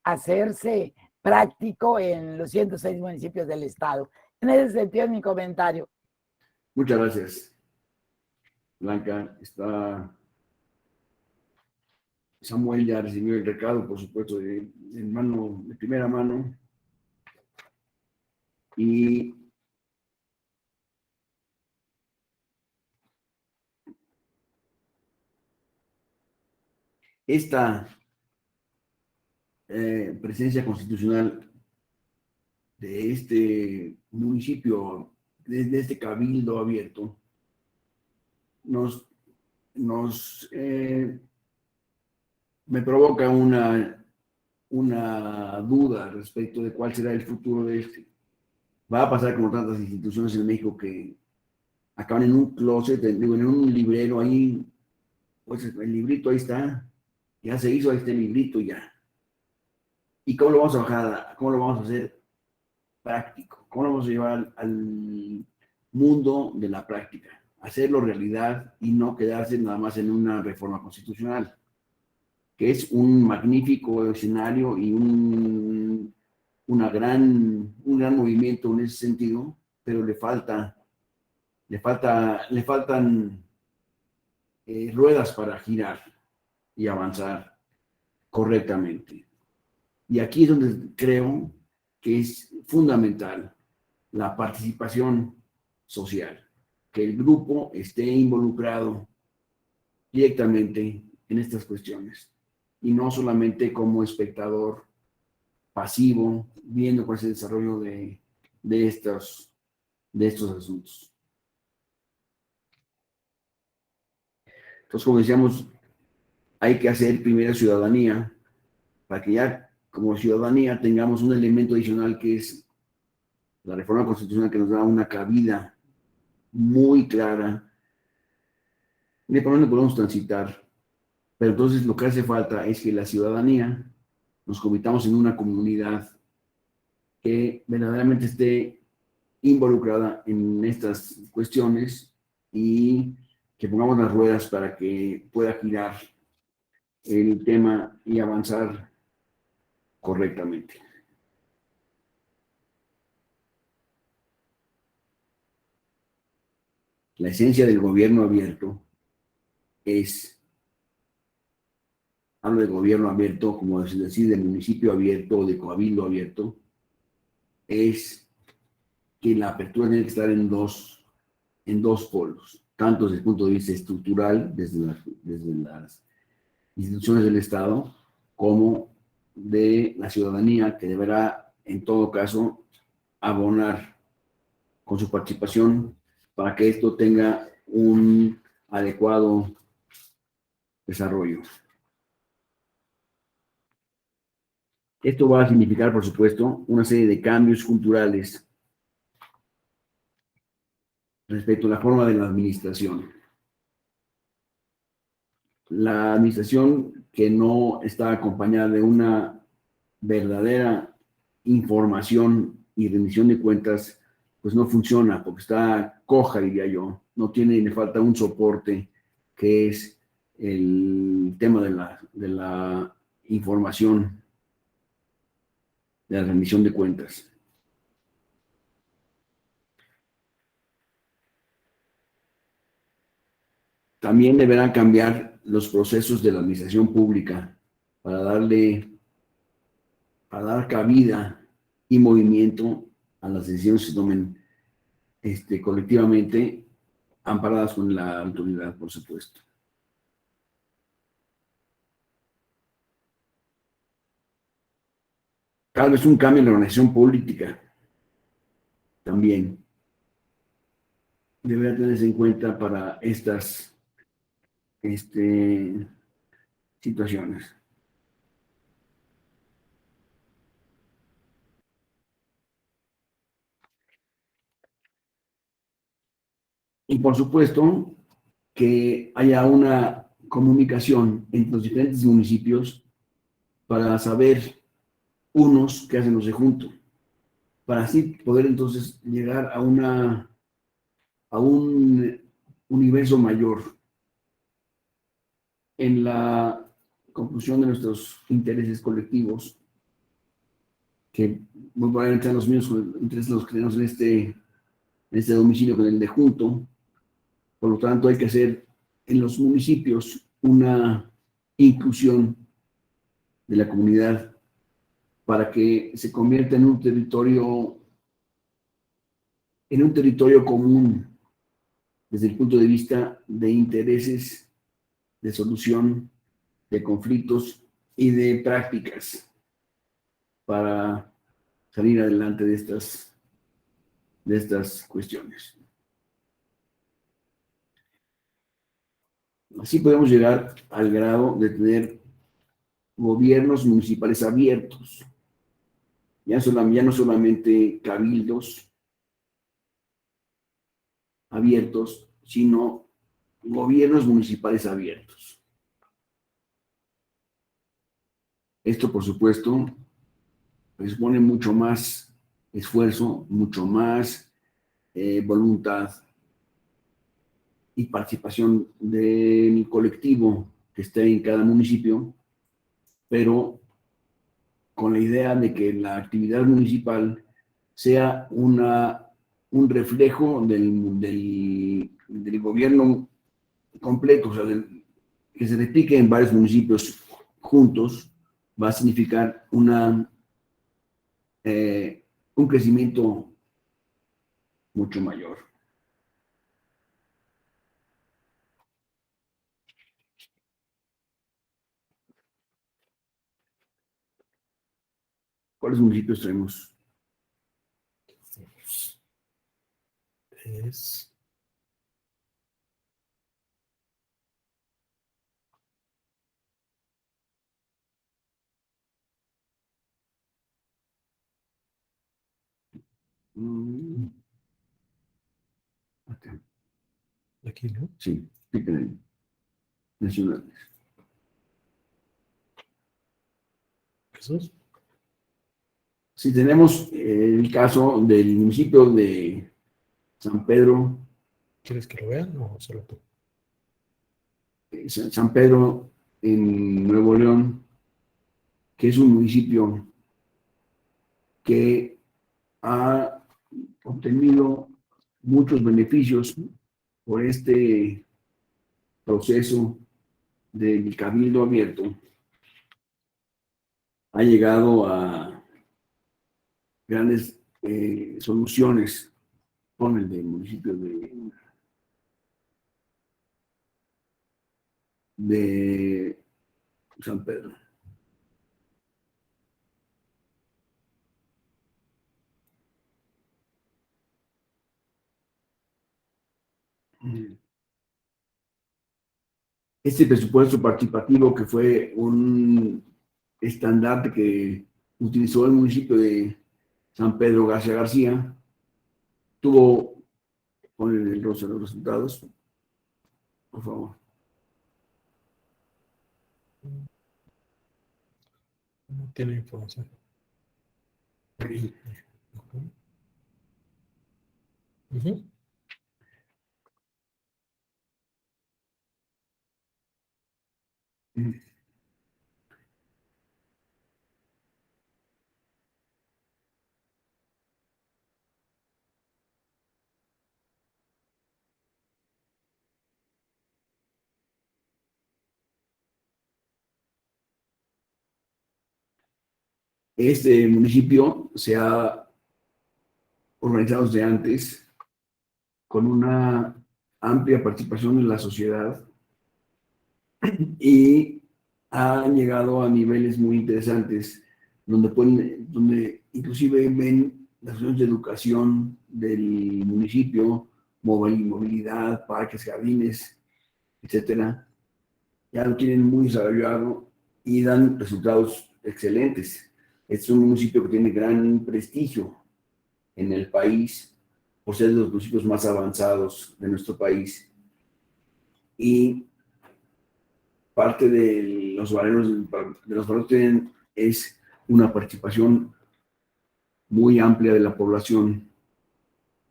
hacerse práctico en los 106 municipios del estado. En ese sentido es mi comentario. Muchas gracias. Blanca, está Samuel ya recibió el recado, por supuesto, de primera mano. Y esta presencia constitucional de este municipio, de este cabildo abierto, me provoca una duda respecto de cuál será el futuro de este. Va a pasar como tantas instituciones en México que acaban en un closet, en un librero ahí, pues el librito ahí está, ya se hizo este librito ya. ¿Y cómo lo vamos a bajar? ¿Cómo lo vamos a hacer práctico? ¿Cómo lo vamos a llevar al mundo de la práctica? Hacerlo realidad y no quedarse nada más en una reforma constitucional, que es un magnífico escenario y un gran movimiento en ese sentido, pero le faltan ruedas para girar y avanzar correctamente. Y aquí es donde creo que es fundamental la participación social, que el grupo esté involucrado directamente en estas cuestiones y no solamente como espectador pasivo, viendo cuál es el desarrollo de estos asuntos. Entonces, como decíamos, hay que hacer primero ciudadanía para que ya como ciudadanía tengamos un elemento adicional que es la reforma constitucional, que nos da una cabida muy clara de por dónde podemos transitar. Pero entonces lo que hace falta es que la ciudadanía nos convirtamos en una comunidad que verdaderamente esté involucrada en estas cuestiones y que pongamos las ruedas para que pueda girar el tema y avanzar correctamente. La esencia del gobierno abierto hablo de gobierno abierto, como se decide, de municipio abierto o de cabildo abierto, es que la apertura tiene que estar en dos polos, tanto desde el punto de vista estructural, desde las instituciones del Estado, como de la ciudadanía, que deberá, en todo caso, abonar con su participación para que esto tenga un adecuado desarrollo. Esto va a significar, por supuesto, una serie de cambios culturales respecto a la forma de la administración. La administración que no está acompañada de una verdadera información y rendición de cuentas, pues no funciona, porque está coja, diría yo. Le falta un soporte, que es el tema de la información, de la rendición de cuentas. También deberán cambiar los procesos de la administración pública para dar cabida y movimiento a las decisiones que se tomen colectivamente, amparadas con la autoridad, por supuesto. Tal vez un cambio en la organización política también deberá tenerse en cuenta para estas situaciones. Y por supuesto que haya una comunicación entre los diferentes municipios para saber unos qué hacen los de junto, para así poder entonces llegar a un universo mayor en la conclusión de nuestros intereses colectivos, que muy probablemente sean los mismos intereses los que tenemos en este domicilio con el de junto. Por lo tanto, hay que hacer en los municipios una inclusión de la comunidad para que se convierta en un territorio común desde el punto de vista de intereses, de solución de conflictos y de prácticas para salir adelante de estas cuestiones. Así podemos llegar al grado de tener gobiernos municipales abiertos, ya no solamente cabildos abiertos, sino gobiernos municipales abiertos. Esto, por supuesto, supone mucho más esfuerzo, mucho más voluntad y participación del colectivo que esté en cada municipio, pero con la idea de que la actividad municipal sea un reflejo del gobierno completo, o sea, que se replique en varios municipios juntos, va a significar un crecimiento mucho mayor. ¿Cuáles municipios tenemos? Es aquí, ¿no? Sí, nacionales. Jesús. Si tenemos el caso del municipio de San Pedro, ¿Quieres que lo vean o solo tú? San Pedro en Nuevo León, que es un municipio que ha obtenido muchos beneficios por este proceso del cabildo abierto, ha llegado a grandes soluciones con el del municipio de San Pedro. Este presupuesto participativo, que fue un estandarte que utilizó el municipio de San Pedro García García, tuvo, con los resultados, por favor. No tiene información. Ujú. Este municipio se ha organizado desde antes con una amplia participación en la sociedad y ha llegado a niveles muy interesantes donde inclusive ven las opciones de educación del municipio, movilidad, parques, jardines, etcétera. Ya lo tienen muy desarrollado y dan resultados excelentes. Es un municipio que tiene gran prestigio en el país por ser de los municipios más avanzados de nuestro país. Y parte de los valores que tienen es una participación muy amplia de la población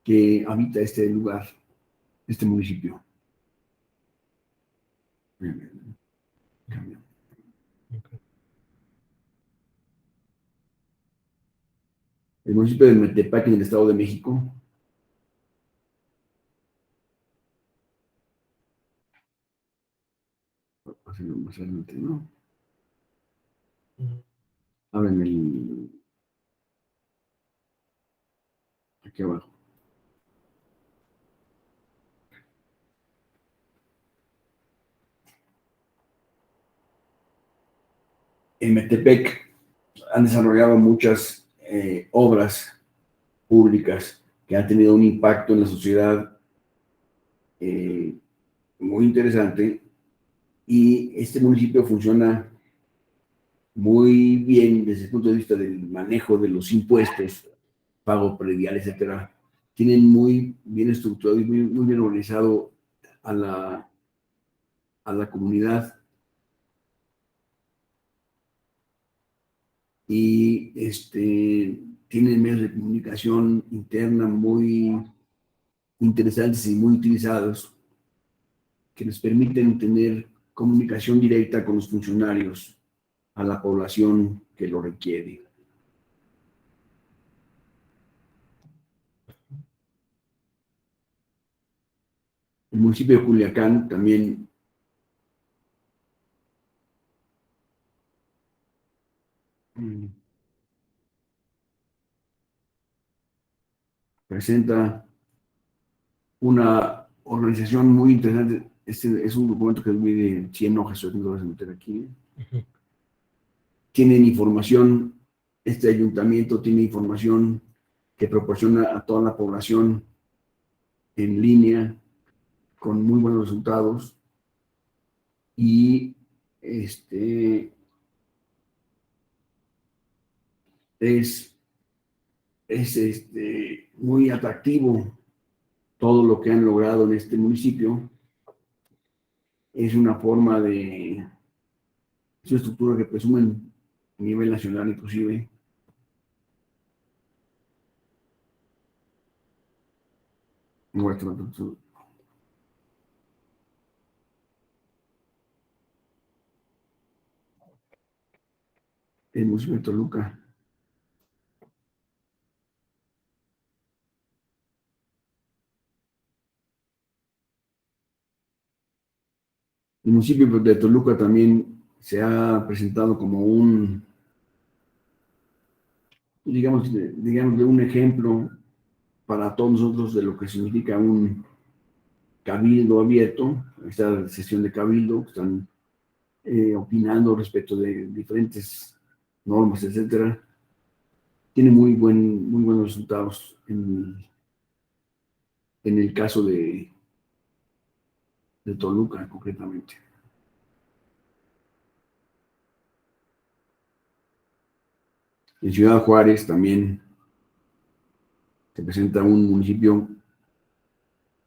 que habita este lugar, este municipio. El municipio de Metepec, en el Estado de México, hacerlo más adelante, ¿no? Ujú. Abren el... aquí abajo. En Metepec han desarrollado muchas obras públicas que han tenido un impacto en la sociedad muy interesante, y este municipio funciona muy bien desde el punto de vista del manejo de los impuestos, pago predial, etcétera. Tienen muy bien estructurado y muy bien organizado a la comunidad, y tienen medios de comunicación interna muy interesantes y muy utilizados, que les permiten tener comunicación directa con los funcionarios, a la población que lo requiere. El municipio de Culiacán también presenta una organización muy interesante. Este es un documento que mide 100 hojas, lo voy a meter aquí. Ujú. Tienen información, este ayuntamiento tiene información que proporciona a toda la población en línea, con muy buenos resultados, y es muy atractivo todo lo que han logrado en este municipio. Es una forma de, es una estructura que presumen a nivel nacional inclusive. El municipio de Toluca. El municipio de Toluca también se ha presentado como un, digamos, de un ejemplo para todos nosotros de lo que significa un cabildo abierto. Esta sesión de cabildo, están opinando respecto de diferentes normas, etcétera. Tiene muy buenos resultados en el caso de Toluca, concretamente. En Ciudad Juárez también se presenta un municipio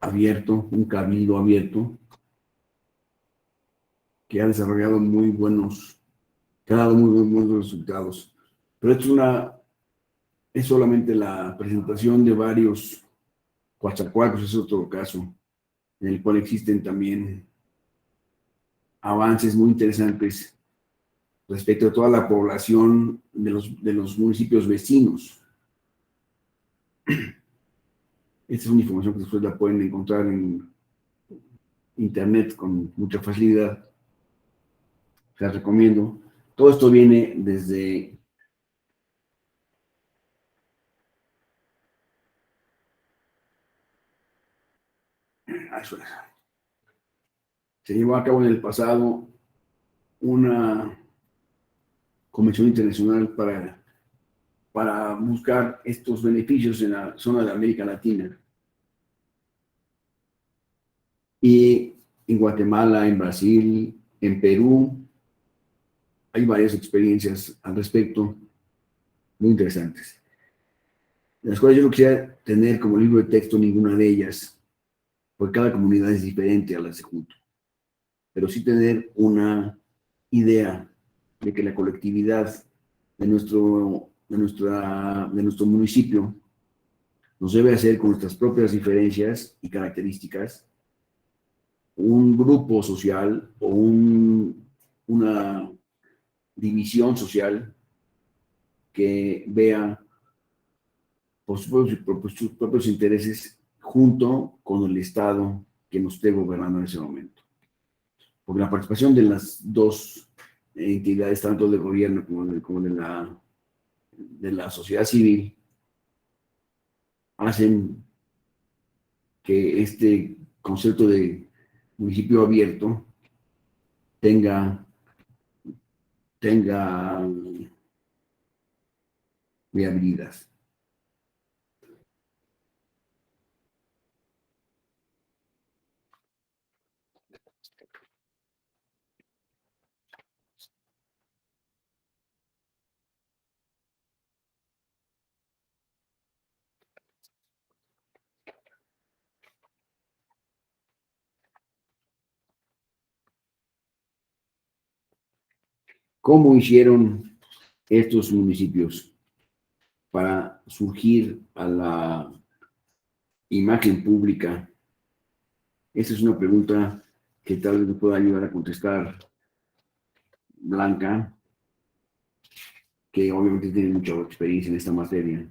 abierto, un cabildo abierto, que ha desarrollado que ha dado muy buenos resultados. Pero esto es solamente la presentación de varios Coatzacoalcos, es otro caso, en el cual existen también avances muy interesantes respecto a toda la población de los municipios vecinos. Esta es una información que después la pueden encontrar en internet con mucha facilidad. Se las recomiendo. Todo esto viene desde se llevó a cabo en el pasado una convención internacional para buscar estos beneficios en la zona de América Latina. Y en Guatemala, en Brasil, en Perú, hay varias experiencias al respecto muy interesantes, de las cuales yo no quisiera tener como libro de texto ninguna de ellas, porque cada comunidad es diferente a las de junto, pero sí tener una idea de que la colectividad de nuestro municipio nos debe hacer, con nuestras propias diferencias y características, un grupo social o una división social que vea por sus propios intereses junto con el Estado que nos esté gobernando en ese momento. porque la participación de las dos entidades, tanto del gobierno como de la sociedad civil, hacen que este concepto de municipio abierto tenga viabilidad. ¿Cómo hicieron estos municipios para surgir a la imagen pública? Esa es una pregunta que tal vez me pueda ayudar a contestar Blanca, que obviamente tiene mucha experiencia en esta materia.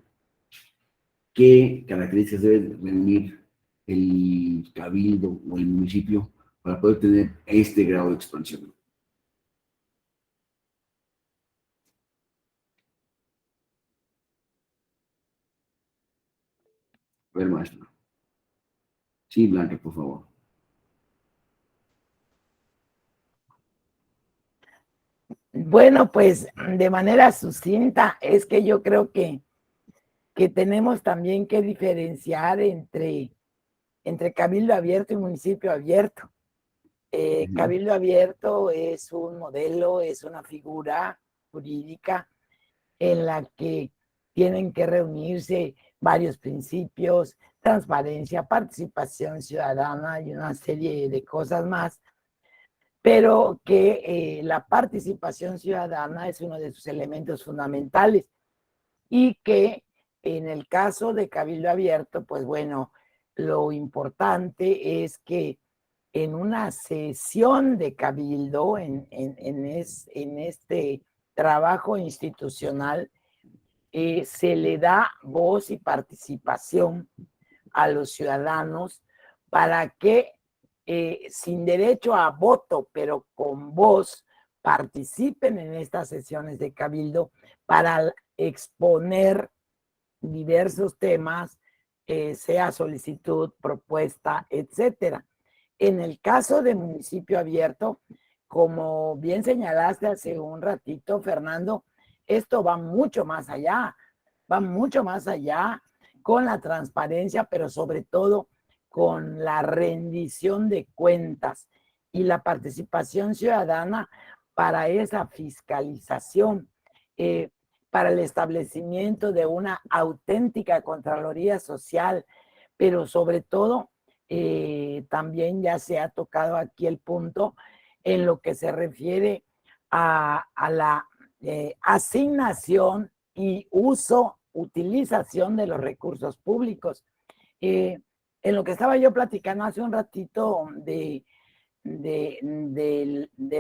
¿Qué características debe reunir el cabildo o el municipio para poder tener este grado de expansión? A ver, maestro. Sí, Blanca, por favor. Bueno, pues de manera sucinta, es que yo creo que tenemos también que diferenciar entre cabildo abierto y municipio abierto. Cabildo abierto es un modelo, es una figura jurídica en la que tienen que reunirse varios principios, transparencia, participación ciudadana y una serie de cosas más, pero que la participación ciudadana es uno de sus elementos fundamentales y que en el caso de cabildo abierto, pues bueno, lo importante es que en una sesión de cabildo, en este trabajo institucional, se le da voz y participación a los ciudadanos para que sin derecho a voto, pero con voz, participen en estas sesiones de cabildo para exponer diversos temas, sea solicitud, propuesta, etcétera. En el caso de municipio abierto, como bien señalaste hace un ratito, Fernando, esto va mucho más allá con la transparencia, pero sobre todo con la rendición de cuentas y la participación ciudadana para esa fiscalización, para el establecimiento de una auténtica Contraloría Social, pero sobre todo también ya se ha tocado aquí el punto en lo que se refiere a la asignación y utilización de los recursos públicos. En lo que estaba yo platicando hace un ratito de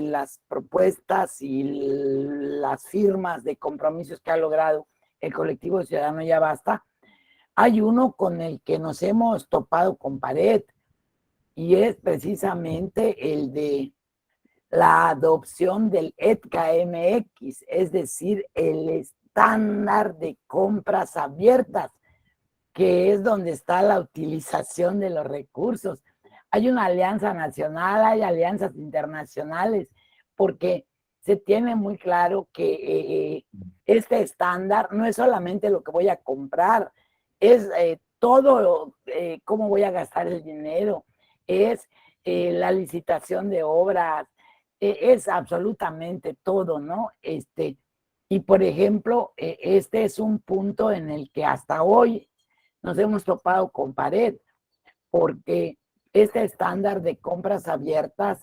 las propuestas y las firmas de compromisos que ha logrado el colectivo Ciudadano Ya Basta, hay uno con el que nos hemos topado con pared y es precisamente el de la adopción del ETCA-MX, es decir, el estándar de compras abiertas, que es donde está la utilización de los recursos. Hay una alianza nacional, hay alianzas internacionales, porque se tiene muy claro que este estándar no es solamente lo que voy a comprar, es todo cómo voy a gastar el dinero, es la licitación de obras, es absolutamente todo, ¿no? Y por ejemplo, este es un punto en el que hasta hoy nos hemos topado con pared, porque este estándar de compras abiertas,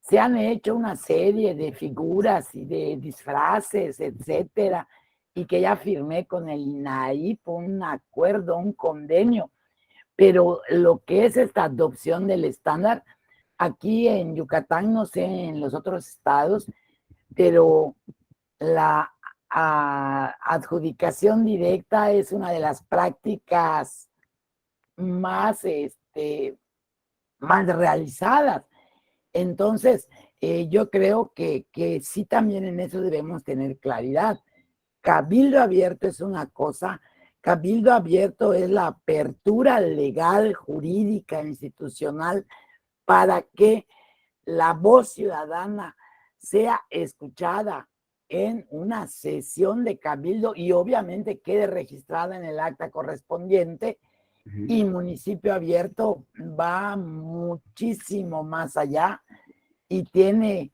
se han hecho una serie de figuras y de disfraces, etcétera, y que ya firmé con el INAIP un acuerdo, un convenio, pero lo que es esta adopción del estándar, aquí en Yucatán, no sé, en los otros estados, pero la adjudicación directa es una de las prácticas más, más realizadas. Entonces, yo creo que sí también en eso debemos tener claridad. Cabildo abierto es una cosa, cabildo abierto es la apertura legal, jurídica, institucional, para que la voz ciudadana sea escuchada en una sesión de cabildo y obviamente quede registrada en el acta correspondiente. Y municipio abierto va muchísimo más allá y tiene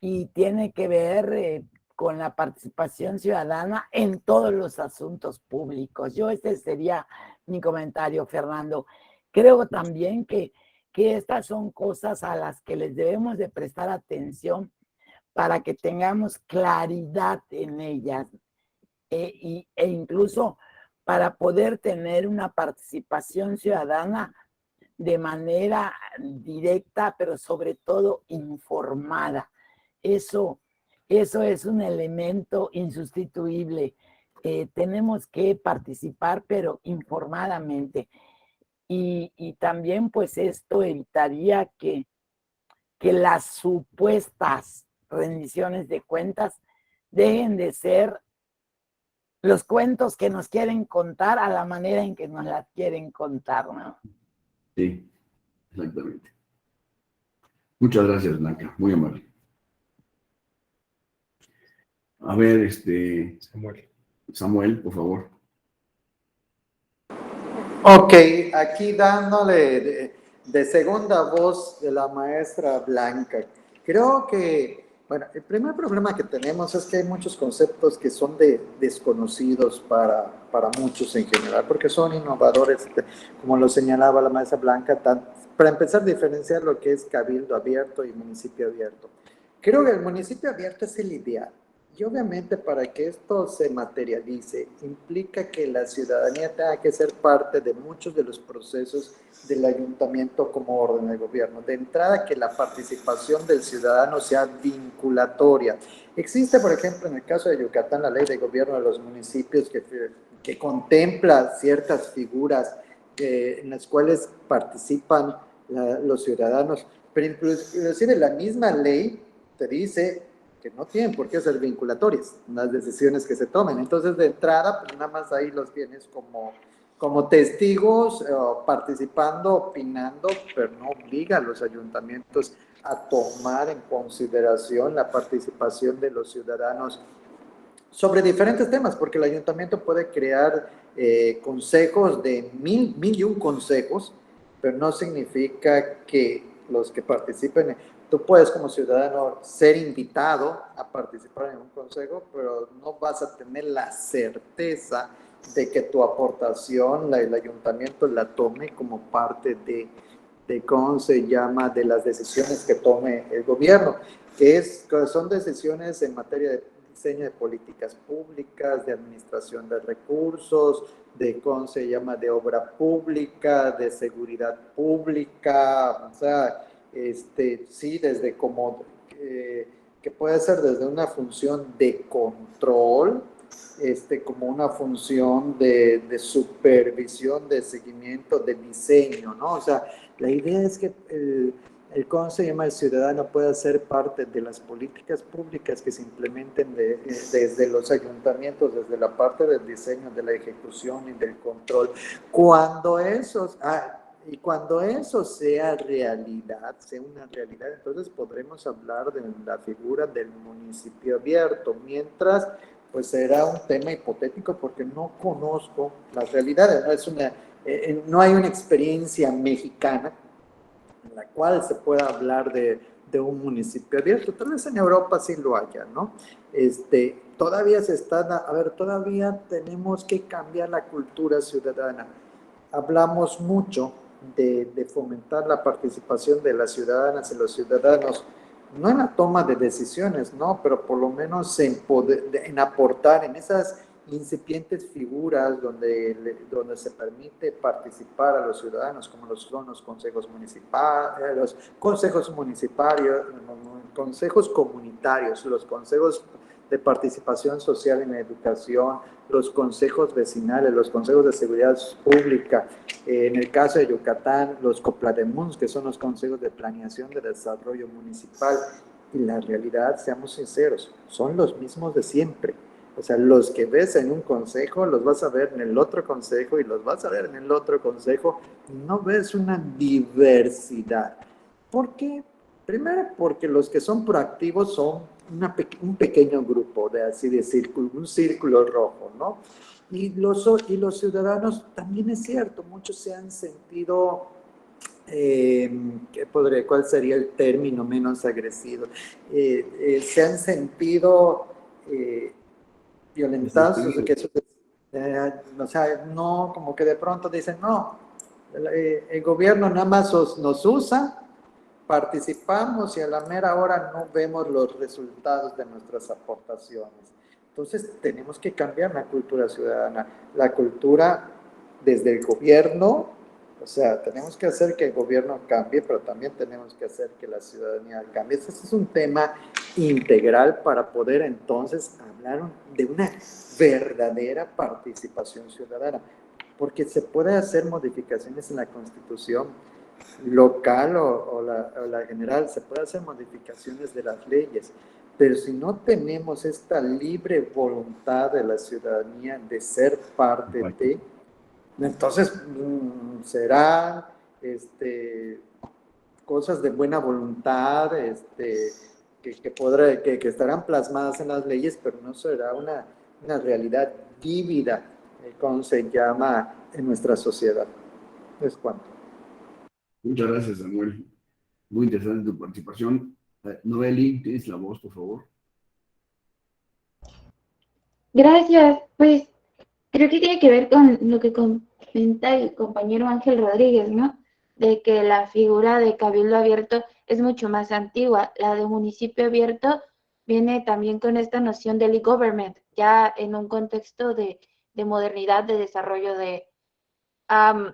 que ver con la participación ciudadana en todos los asuntos públicos. Este sería mi comentario, Fernando. Creo también que estas son cosas a las que les debemos de prestar atención para que tengamos claridad en ellas e incluso para poder tener una participación ciudadana de manera directa, pero sobre todo informada. Eso es un elemento insustituible. Tenemos que participar, pero informadamente. Y también, pues, esto evitaría que las supuestas rendiciones de cuentas dejen de ser los cuentos que nos quieren contar a la manera en que nos las quieren contar, ¿no? Sí, exactamente. Muchas gracias, Blanca. Muy amable. A ver, Samuel, por favor. Ok, aquí dándole de segunda voz de la maestra Blanca. Creo que, bueno, el primer problema que tenemos es que hay muchos conceptos que son desconocidos para muchos en general, porque son innovadores, como lo señalaba la maestra Blanca, para empezar a diferenciar lo que es cabildo abierto y municipio abierto. Creo que el municipio abierto es el ideal. Y obviamente para que esto se materialice, implica que la ciudadanía tenga que ser parte de muchos de los procesos del ayuntamiento como orden de gobierno. De entrada, que la participación del ciudadano sea vinculatoria. Existe, por ejemplo, en el caso de Yucatán, la ley de gobierno de los municipios que contempla ciertas figuras en las cuales participan los ciudadanos, pero inclusive la misma ley te dice que no tienen por qué ser vinculatorias las decisiones que se tomen. Entonces, de entrada, pues nada más ahí los tienes como testigos, participando, opinando, pero no obliga a los ayuntamientos a tomar en consideración la participación de los ciudadanos sobre diferentes temas, porque el ayuntamiento puede crear consejos de mil y un consejos, pero no significa que los que participen, tú puedes como ciudadano ser invitado a participar en un consejo, pero no vas a tener la certeza de que tu aportación, el ayuntamiento la tome como parte de ¿cómo se llama?, de las decisiones que tome el gobierno, que son decisiones en materia de diseño de políticas públicas, de administración de recursos, de ¿cómo se llama?, de obra pública, de seguridad pública, o sea, sí, desde como que puede ser desde una función de control, como una función de supervisión, de seguimiento, de diseño, ¿no? O sea, la idea es que ¿cómo se llama?, el ciudadano pueda ser parte de las políticas públicas que se implementen desde los ayuntamientos, desde la parte del diseño, de la ejecución y del control. Cuando eso sea realidad, sea una realidad, entonces podremos hablar de la figura del municipio abierto. Mientras, pues será un tema hipotético porque no conozco las realidades, no hay una experiencia mexicana en la cual se pueda hablar de un municipio abierto. Tal vez en Europa sí lo haya, ¿no? Todavía tenemos que cambiar la cultura ciudadana. Hablamos mucho de fomentar la participación de las ciudadanas y los ciudadanos, no en la toma de decisiones, ¿no?, pero por lo menos en aportar en esas incipientes figuras donde se permite participar a los ciudadanos, como son los consejos comunitarios, los consejos de participación social en la educación, los consejos vecinales, los consejos de seguridad pública, en el caso de Yucatán, los COPLADEMUNS, que son los consejos de planeación de desarrollo municipal, y la realidad, seamos sinceros, son los mismos de siempre. O sea, los que ves en un consejo, los vas a ver en el otro consejo y los vas a ver en el otro consejo. No ves una diversidad. ¿Por qué? Primero, porque los que son proactivos son un pequeño grupo, de así de círculo, un círculo rojo, ¿no? Y los ciudadanos, también es cierto, muchos se han sentido, ¿cuál sería el término menos agresivo? Se han sentido violentados, o sea, no, como que de pronto dicen, no, el gobierno nada más nos usa, participamos y a la mera hora no vemos los resultados de nuestras aportaciones. Entonces tenemos que cambiar la cultura ciudadana, la cultura desde el gobierno, o sea, tenemos que hacer que el gobierno cambie, pero también tenemos que hacer que la ciudadanía cambie. Este es un tema integral para poder entonces hablar de una verdadera participación ciudadana, porque se puede hacer modificaciones en la Constitución local o la general, se puede hacer modificaciones de las leyes, pero si no tenemos esta libre voluntad de la ciudadanía de ser parte de, entonces serán cosas de buena voluntad que estarán plasmadas en las leyes, pero no será una realidad vívida, como se llama en nuestra sociedad. Es cuanto. Muchas gracias, Samuel. Muy interesante tu participación. Noeli, tienes la voz, por favor. Gracias. Pues creo que tiene que ver con lo que comenta el compañero Ángel Rodríguez, ¿no? De que la figura de cabildo abierto es mucho más antigua. La de municipio abierto viene también con esta noción del e-government, ya en un contexto de modernidad, de desarrollo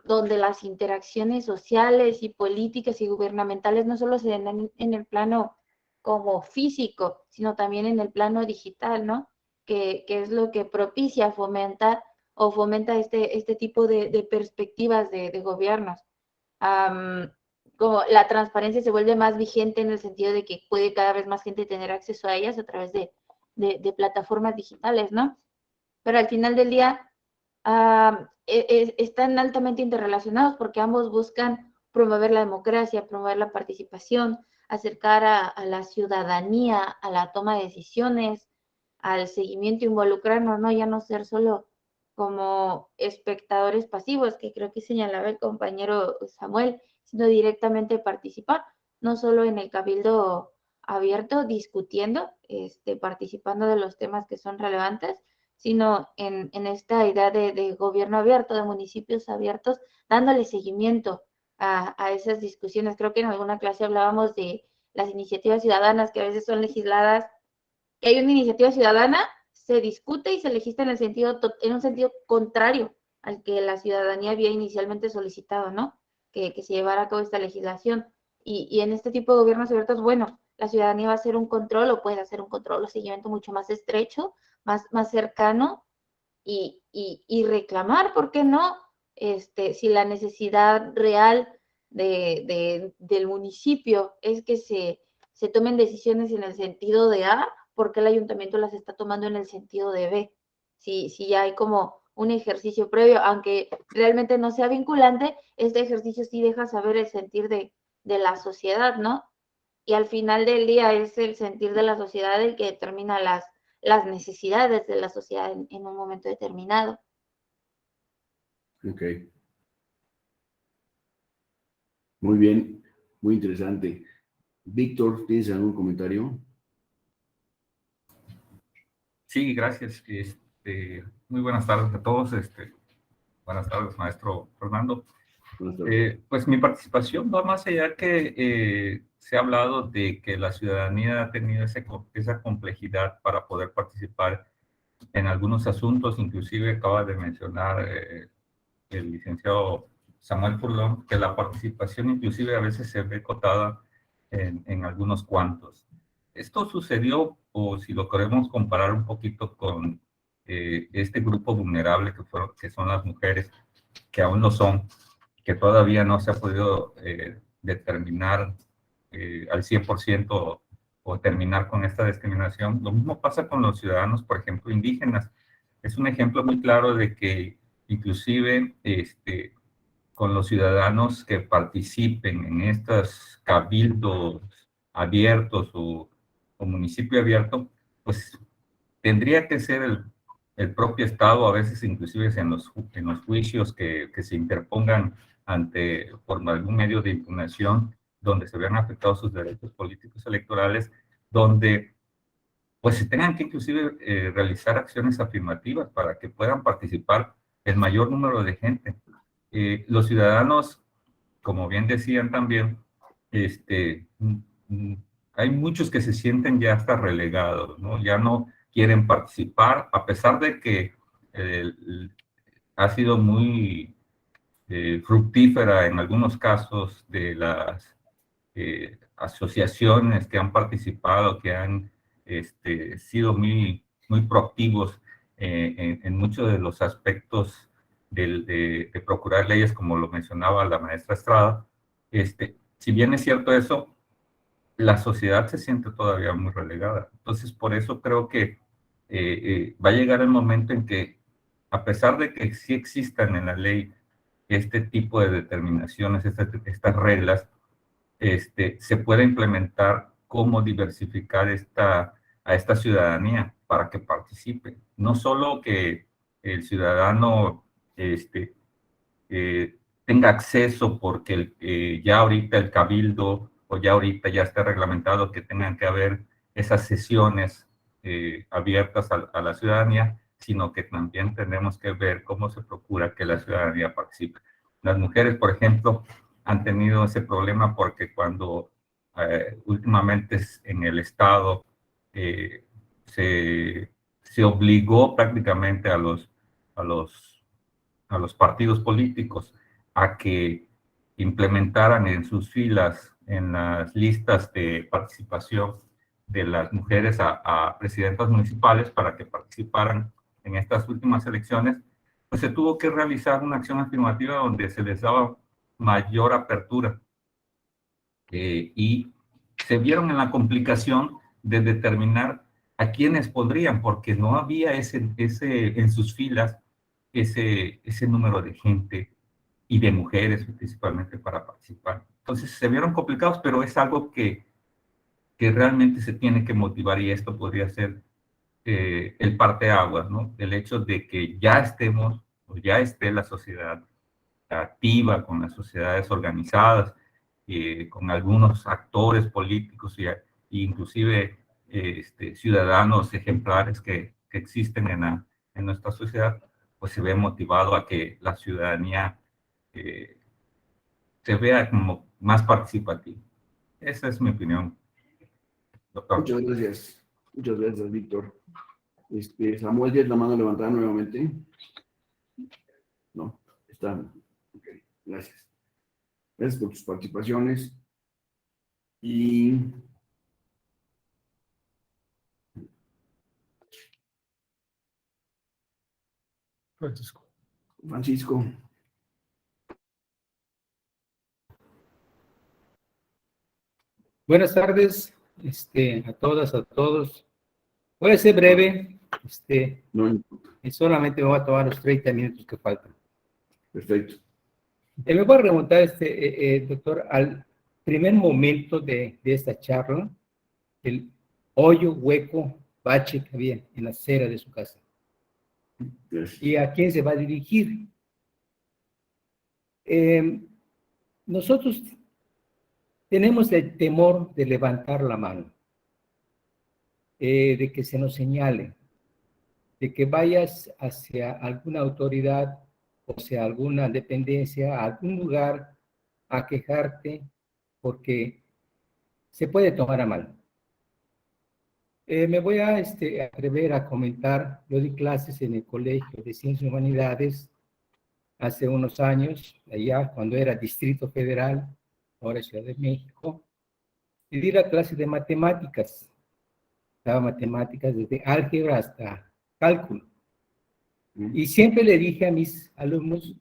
donde las interacciones sociales y políticas y gubernamentales no solo se dan en el plano como físico, sino también en el plano digital, ¿no? Que es lo que propicia, fomenta este tipo de perspectivas de gobiernos. Como la transparencia se vuelve más vigente en el sentido de que puede cada vez más gente tener acceso a ellas a través de plataformas digitales, ¿no? Pero al final del día están altamente interrelacionados porque ambos buscan promover la democracia, promover la participación, acercar a la ciudadanía a la toma de decisiones, al seguimiento, involucrarnos, ¿no? Ya no ser solo como espectadores pasivos, que creo que señalaba el compañero Samuel, sino directamente participar, no solo en el cabildo abierto, discutiendo, participando de los temas que son relevantes, sino en esta idea de gobierno abierto, de municipios abiertos, dándole seguimiento a esas discusiones. Creo que en alguna clase hablábamos de las iniciativas ciudadanas que a veces son legisladas, que hay una iniciativa ciudadana, se discute y se legisla en un sentido contrario al que la ciudadanía había inicialmente solicitado, ¿no? Que se llevara a cabo esta legislación. Y en este tipo de gobiernos abiertos, bueno, la ciudadanía va a hacer un control o puede hacer un control o seguimiento mucho más estrecho, más cercano y reclamar, ¿por qué no? Si la necesidad real del municipio es que se tomen decisiones en el sentido de A, porque el ayuntamiento las está tomando en el sentido de B. Si ya hay como un ejercicio previo, aunque realmente no sea vinculante, este ejercicio sí deja saber el sentir de la sociedad, ¿no? Y al final del día es el sentir de la sociedad el que determina las necesidades de la sociedad en un momento determinado. Ok. Muy bien, muy interesante. Víctor, ¿tienes algún comentario? Sí, gracias. Muy buenas tardes a todos. Buenas tardes, maestro Fernando. Pues mi participación va más allá que se ha hablado de que la ciudadanía ha tenido esa complejidad para poder participar en algunos asuntos. Inclusive acaba de mencionar el licenciado Samuel Furlón que la participación inclusive a veces se ve cotada en algunos cuantos. Esto sucedió, o si lo queremos comparar un poquito con este grupo vulnerable que son las mujeres, que aún lo son, que todavía no se ha podido determinar al 100% o terminar con esta discriminación. Lo mismo pasa con los ciudadanos, por ejemplo, indígenas. Es un ejemplo muy claro de que inclusive con los ciudadanos que participen en estos cabildos abiertos o municipio abierto, pues tendría que ser el propio Estado, a veces inclusive en los juicios que se interpongan por algún medio de impugnación, donde se vean afectados sus derechos políticos electorales, donde pues se tengan que inclusive realizar acciones afirmativas para que puedan participar el mayor número de gente. Los ciudadanos, como bien decían también, hay muchos que se sienten ya hasta relegados, ¿no? Ya no quieren participar, a pesar de que ha sido muy fructífera en algunos casos de las asociaciones que han participado, que han sido muy proactivos en muchos de los aspectos de procurar leyes, como lo mencionaba la maestra Estrada. Si bien es cierto eso, la sociedad se siente todavía muy relegada. Entonces, por eso creo que va a llegar el momento en que, a pesar de que sí existan en la ley este tipo de determinaciones, estas reglas, se puede implementar cómo diversificar a esta ciudadanía para que participe. No solo que el ciudadano tenga acceso porque ya ahorita el cabildo o ya ahorita ya está reglamentado que tengan que haber esas sesiones abiertas a la ciudadanía, sino que también tenemos que ver cómo se procura que la ciudadanía participe. Las mujeres, por ejemplo, han tenido ese problema porque cuando últimamente en el Estado se obligó prácticamente a los partidos políticos a que implementaran en sus filas, en las listas de participación de las mujeres a presidentas municipales para que participaran en estas últimas elecciones, pues se tuvo que realizar una acción afirmativa donde se les daba mayor apertura y se vieron en la complicación de determinar a quiénes pondrían, porque no había en sus filas ese número de gente y de mujeres principalmente para participar. Entonces se vieron complicados, pero es algo que realmente se tiene que motivar, y esto podría ser el parteaguas, ¿no? El hecho de que ya estemos o ya esté la sociedad activa, con las sociedades organizadas, con algunos actores políticos e inclusive ciudadanos ejemplares que existen en nuestra sociedad, pues se ve motivado a que la ciudadanía se vea como más participativa. Esa es mi opinión, doctor. Muchas gracias. Muchas gracias, Víctor. Samuel, ¿tienes la mano levantada nuevamente? No, está. Ok, gracias. Gracias por tus participaciones. Y Francisco. Buenas tardes a todas, a todos. Voy a ser breve, y solamente me voy a tomar los 30 minutos que faltan. Perfecto. Me voy a remontar, doctor, al primer momento de esta charla, el hoyo, hueco, bache que había en la acera de su casa. ¿Y a quién se va a dirigir? Nosotros tenemos el temor de levantar la mano, de que se nos señale, de que vayas hacia alguna autoridad, o sea, alguna dependencia, a algún lugar a quejarte, porque se puede tomar a mal. Me voy a atrever a comentar. Yo di clases en el Colegio de Ciencias y Humanidades hace unos años, allá cuando era Distrito Federal, ahora Ciudad de México, y di la clase de matemáticas. daba matemáticas desde álgebra hasta cálculo. Y siempre le dije a mis alumnos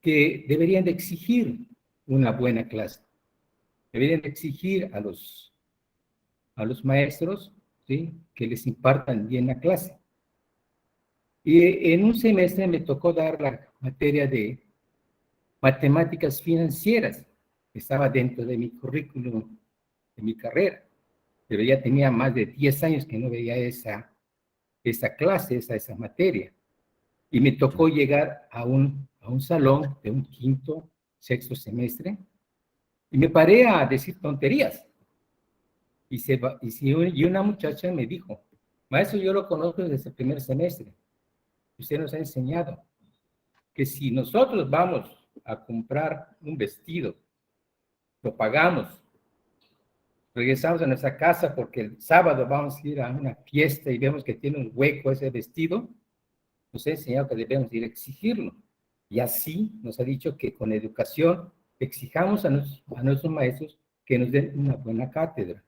que deberían de exigir una buena clase. Deberían de exigir a los maestros, ¿sí?, que les impartan bien la clase. Y en un semestre me tocó dar la materia de matemáticas financieras, que estaba dentro de mi currículum, de mi carrera. Pero ya tenía más de 10 años que no veía esa clase, esa materia. Y me tocó llegar a un salón de un quinto, sexto semestre, y me paré a decir tonterías. Y una muchacha me dijo, maestro, yo lo conozco desde el primer semestre. Usted nos ha enseñado que si nosotros vamos a comprar un vestido, lo pagamos, regresamos a nuestra casa porque el sábado vamos a ir a una fiesta y vemos que tiene un hueco ese vestido, nos ha enseñado que debemos ir a exigirlo. Y así nos ha dicho que con educación exijamos a nuestros maestros que nos den una buena cátedra.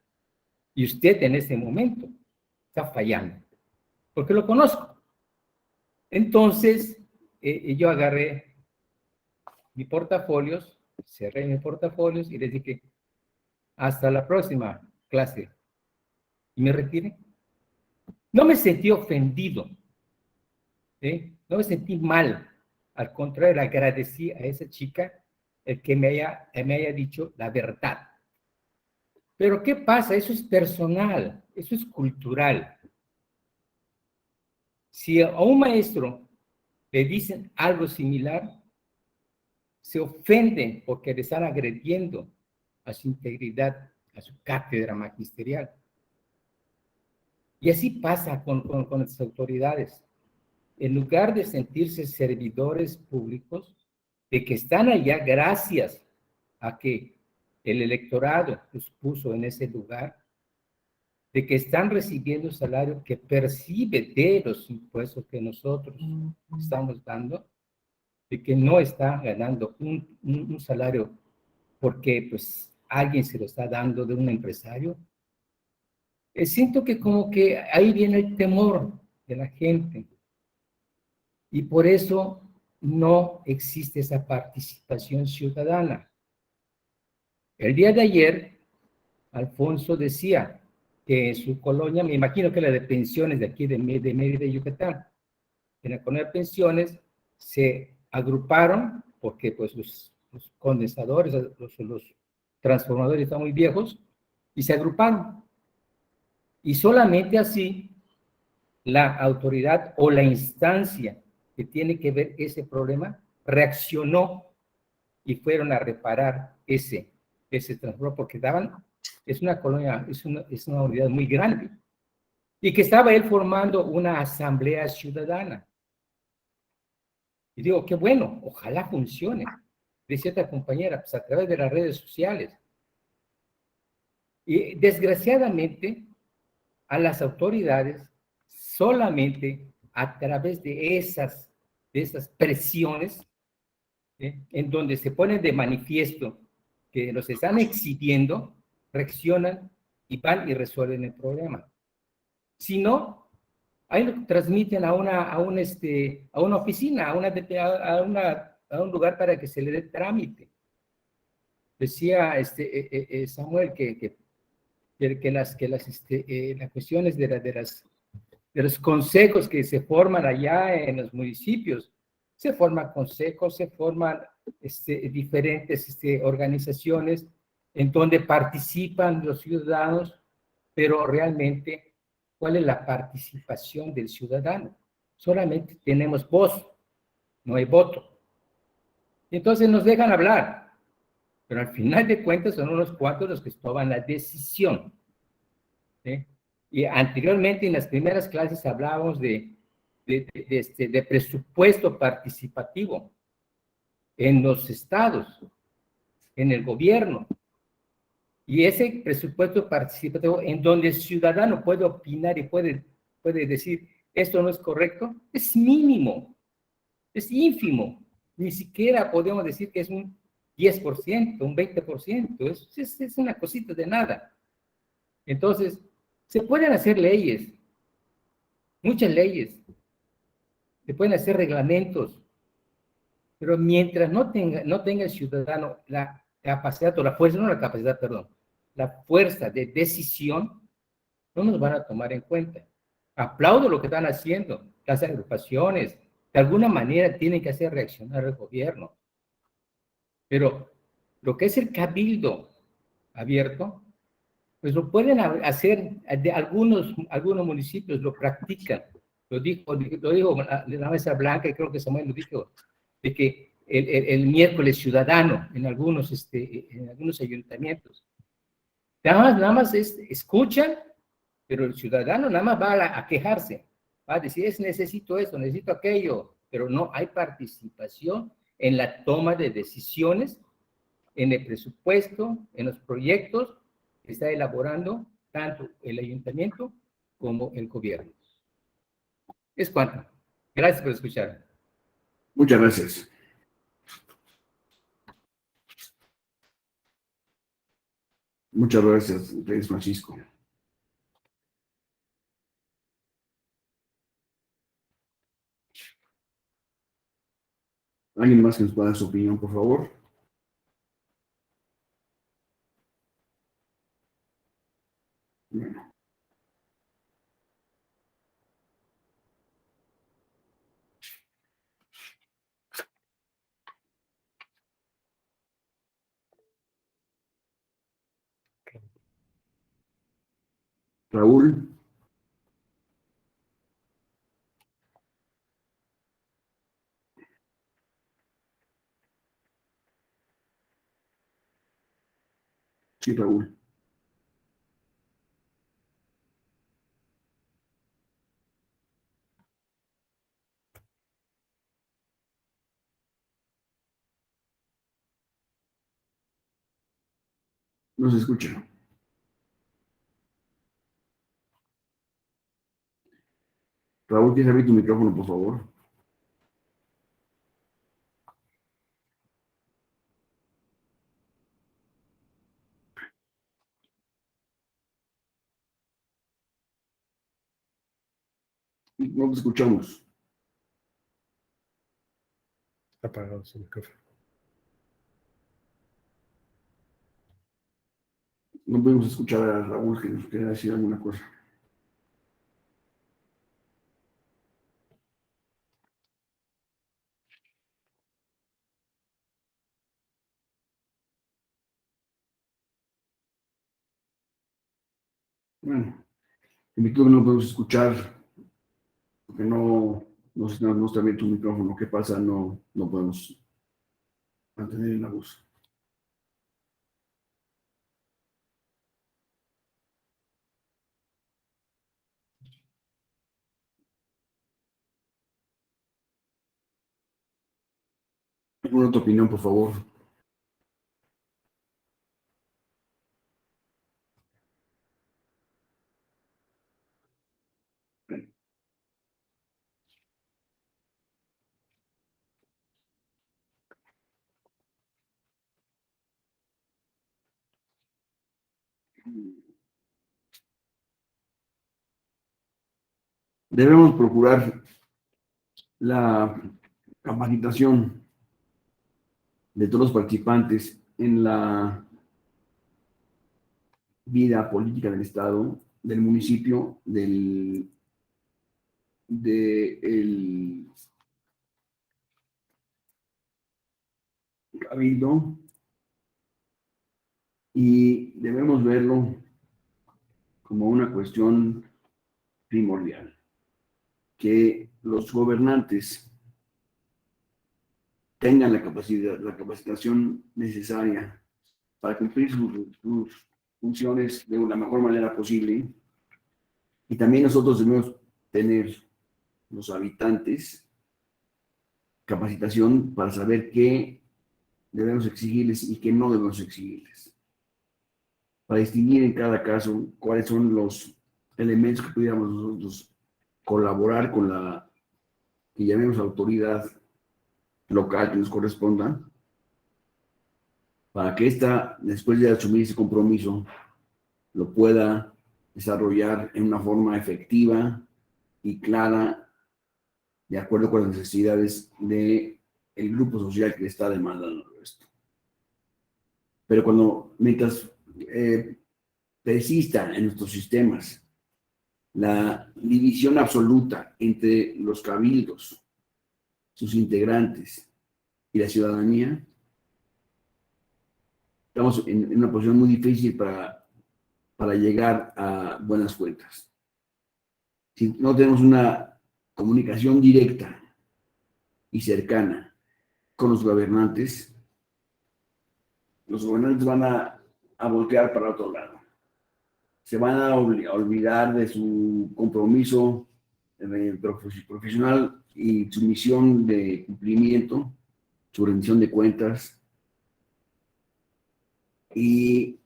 Y usted en este momento está fallando, porque lo conozco. Entonces, yo agarré mi portafolios, cerré mi portafolios y les dije, hasta la próxima clase. Y me retiré. No me sentí ofendido, no me sentí mal. Al contrario, le agradecí a esa chica el que me haya dicho la verdad. Pero ¿qué pasa? Eso es personal, eso es cultural. Si a un maestro le dicen algo similar, se ofenden porque le están agrediendo a su integridad, a su cátedra magisterial. Y así pasa con las autoridades. En lugar de sentirse servidores públicos, de que están allá gracias a que el electorado los puso en ese lugar, de que están recibiendo salario que percibe de los impuestos que nosotros estamos dando, de que no está ganando un salario porque pues alguien se lo está dando de un empresario. Siento que como que ahí viene el temor de la gente y por eso no existe esa participación ciudadana. El día de ayer, Alfonso decía que en su colonia, me imagino que la de pensiones de aquí de Mérida, Yucatán, en la colonia de pensiones se agruparon porque pues los condensadores, los transformadores están muy viejos y se agruparon. Y solamente así la autoridad o la instancia que tiene que ver ese problema reaccionó y fueron a reparar ese transformador porque es una colonia, es una unidad muy grande. Y que estaba él formando una asamblea ciudadana. Y digo, qué bueno, ojalá funcione. Decía otra compañera, pues a través de las redes sociales. Y desgraciadamente, a las autoridades, solamente a través de esas presiones, en donde se ponen de manifiesto que los están exhibiendo, reaccionan y van y resuelven el problema. Si no, ahí lo transmiten a una oficina, a un lugar para que se le dé trámite. Decía Samuel que las cuestiones de los consejos que se forman allá en los municipios, se forman consejos, se forman diferentes organizaciones en donde participan los ciudadanos, pero realmente, ¿cuál es la participación del ciudadano? Solamente tenemos voz, no hay voto. Entonces nos dejan hablar, pero al final de cuentas son unos cuantos los que toman la decisión. Y anteriormente en las primeras clases hablábamos de presupuesto participativo en los estados, en el gobierno. Y ese presupuesto participativo en donde el ciudadano puede opinar y puede decir esto no es correcto, es mínimo, es ínfimo. Ni siquiera podemos decir que es un 10%, un 20%, es una cosita de nada. Entonces, Se pueden hacer leyes, muchas leyes, se pueden hacer reglamentos, pero mientras no tenga el ciudadano la capacidad, o la fuerza, no la capacidad, perdón, la fuerza de decisión, no nos van a tomar en cuenta. Aplaudo lo que están haciendo, las agrupaciones, de alguna manera tienen que hacer reaccionar al gobierno. Pero lo que es el cabildo abierto, pues lo pueden hacer, de algunos municipios lo practican. Lo dijo la maestra Blanca, y creo que Samuel lo dijo, de que el miércoles ciudadano en algunos ayuntamientos. Nada más escuchan, pero el ciudadano nada más va a quejarse, va a decir, necesito esto, necesito aquello, pero no hay participación en la toma de decisiones, en el presupuesto, en los proyectos que está elaborando tanto el ayuntamiento como el gobierno. Es cuanto. Gracias por escuchar. Muchas gracias. Muchas gracias, Reyes Francisco. ¿Alguien más que nos pueda dar su opinión, por favor? Bueno. Raúl. Sí, Raúl. No se escucha. Raúl, ¿quieres abrir tu micrófono, por favor? No te escuchamos. Está apagado su micrófono. No podemos escuchar a Raúl que nos quiera decir alguna cosa. Bueno, el micrófono no podemos escuchar porque no está bien tu micrófono. ¿Qué pasa? No podemos mantener la voz. ¿Alguna otra opinión, por favor? Debemos procurar la capacitación de todos los participantes en la vida política del Estado, del municipio, del cabildo, y debemos verlo como una cuestión primordial, que los gobernantes tengan la capacitación necesaria para cumplir sus funciones de la mejor manera posible, y también nosotros debemos tener, los habitantes, capacitación para saber qué debemos exigirles y qué no debemos exigirles, para distinguir en cada caso cuáles son los elementos que pudiéramos nosotros colaborar con la que llamemos autoridad local que nos corresponda, para que ésta, después de asumir ese compromiso, lo pueda desarrollar en una forma efectiva y clara, de acuerdo con las necesidades del grupo social que le está demandando esto. Pero mientras persista en nuestros sistemas la división absoluta entre los cabildos, sus integrantes y la ciudadanía, estamos en una posición muy difícil para llegar a buenas cuentas. Si no tenemos una comunicación directa y cercana con los gobernantes van a voltear para otro lado. Se van a olvidar de su compromiso profesional y su misión de cumplimiento, su rendición de cuentas, y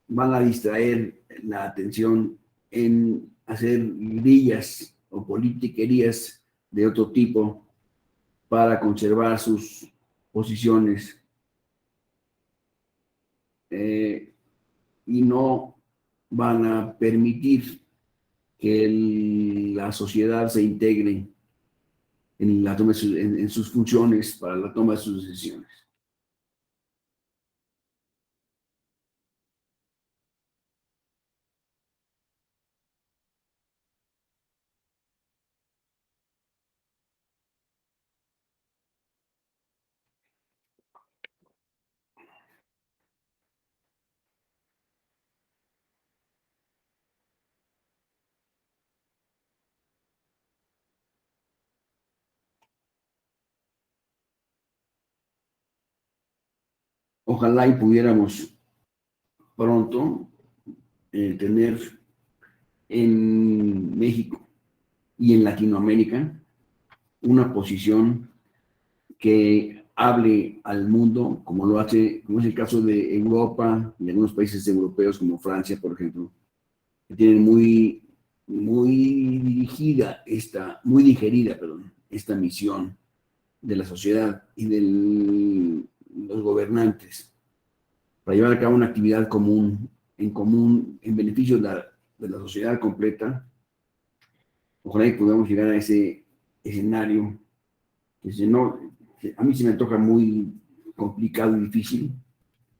van a distraer la atención en hacer grillas o politiquerías de otro tipo para conservar sus posiciones y no van a permitir que la sociedad se integre en la toma en sus funciones para la toma de sus decisiones. Ojalá y pudiéramos pronto tener en México y en Latinoamérica una posición que hable al mundo, como es el caso de Europa y algunos países europeos como Francia, por ejemplo, que tienen muy digerida esta misión de la sociedad y de los gobernantes para llevar a cabo una actividad común, en beneficio de la sociedad completa. Ojalá y podamos llegar a ese escenario que a mí se me antoja muy complicado y difícil,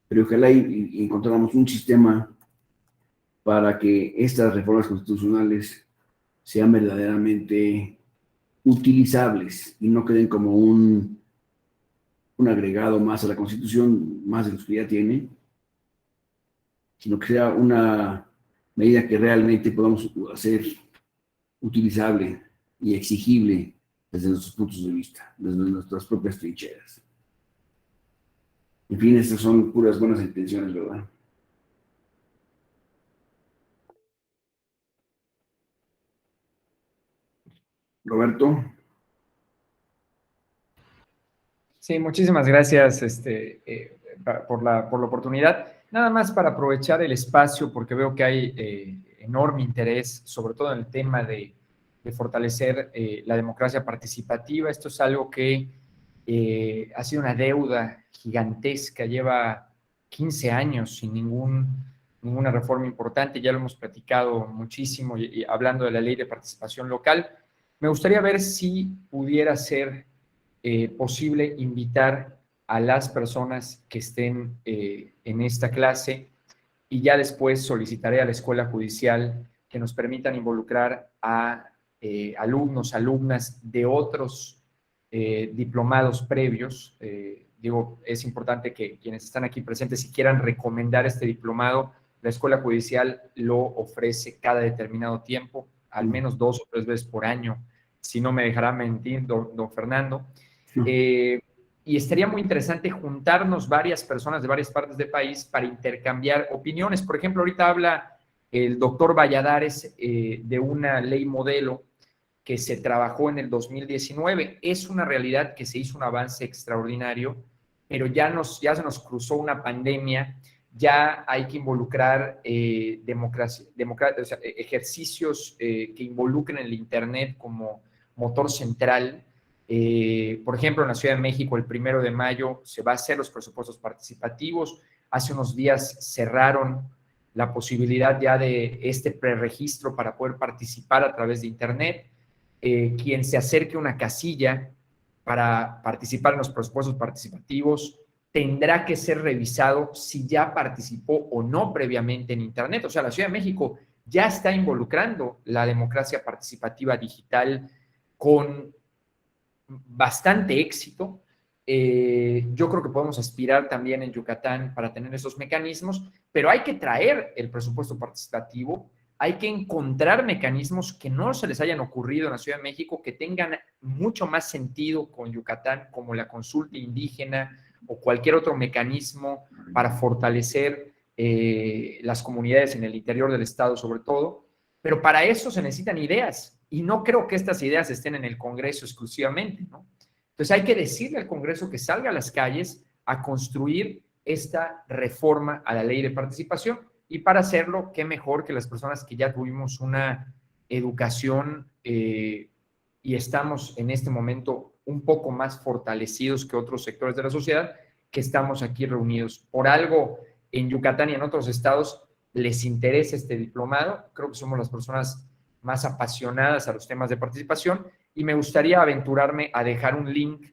pero ojalá y encontráramos un sistema para que estas reformas constitucionales sean verdaderamente utilizables y no queden como un agregado más a la Constitución, más de los que ya tiene, sino que sea una medida que realmente podamos hacer utilizable y exigible desde nuestros puntos de vista, desde nuestras propias trincheras. En fin, estas son puras buenas intenciones, ¿verdad? Roberto. Sí, muchísimas gracias por la oportunidad. Nada más para aprovechar el espacio, porque veo que hay enorme interés, sobre todo en el tema de fortalecer la democracia participativa. Esto es algo que ha sido una deuda gigantesca, lleva 15 años sin ninguna reforma importante, ya lo hemos platicado muchísimo y hablando de la ley de participación local. Me gustaría ver si pudiera ser posible invitar a las personas que estén en esta clase y ya después solicitaré a la Escuela Judicial que nos permitan involucrar a alumnos, alumnas de otros diplomados previos. Digo, es importante que quienes están aquí presentes, si quieran recomendar este diplomado, la Escuela Judicial lo ofrece cada determinado tiempo, al menos 2 o 3 veces por año, si no me dejará mentir don Fernando. Y estaría muy interesante juntarnos varias personas de varias partes del país para intercambiar opiniones. Por ejemplo, ahorita habla el doctor Valladares de una ley modelo que se trabajó en el 2019. Es una realidad que se hizo un avance extraordinario, pero ya se nos cruzó una pandemia, ya hay que involucrar ejercicios que involucren el Internet como motor central. Por ejemplo, en la Ciudad de México, el 1 de mayo se va a hacer los presupuestos participativos. Hace unos días cerraron la posibilidad ya de este preregistro para poder participar a través de Internet. Quien se acerque a una casilla para participar en los presupuestos participativos tendrá que ser revisado si ya participó o no previamente en Internet. O sea, la Ciudad de México ya está involucrando la democracia participativa digital con bastante éxito. Yo creo que podemos aspirar también en Yucatán para tener esos mecanismos, pero hay que traer el presupuesto participativo, hay que encontrar mecanismos que no se les hayan ocurrido en la Ciudad de México, que tengan mucho más sentido con Yucatán, como la consulta indígena o cualquier otro mecanismo para fortalecer las comunidades en el interior del estado sobre todo, pero para eso se necesitan ideas y no creo que estas ideas estén en el Congreso exclusivamente, ¿no? Entonces hay que decirle al Congreso que salga a las calles a construir esta reforma a la ley de participación y para hacerlo, qué mejor que las personas que ya tuvimos una educación y estamos en este momento un poco más fortalecidos que otros sectores de la sociedad, que estamos aquí reunidos. Por algo, en Yucatán y en otros estados les interesa este diplomado. Creo que somos las personas más apasionadas a los temas de participación y me gustaría aventurarme a dejar un link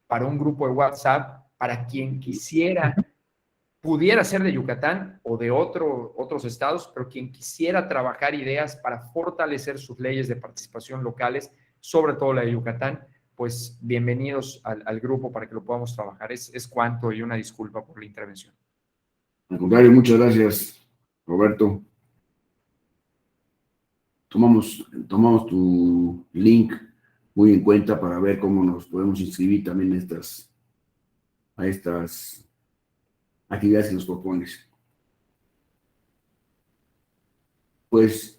para un grupo de WhatsApp para quien quisiera, pudiera ser de Yucatán o de otros estados, pero quien quisiera trabajar ideas para fortalecer sus leyes de participación locales, sobre todo la de Yucatán, pues bienvenidos al grupo para que lo podamos trabajar. Es cuanto y una disculpa por la intervención. Al contrario, muchas gracias, Roberto. Tomamos tu link muy en cuenta para ver cómo nos podemos inscribir también a estas actividades que nos propones. Pues,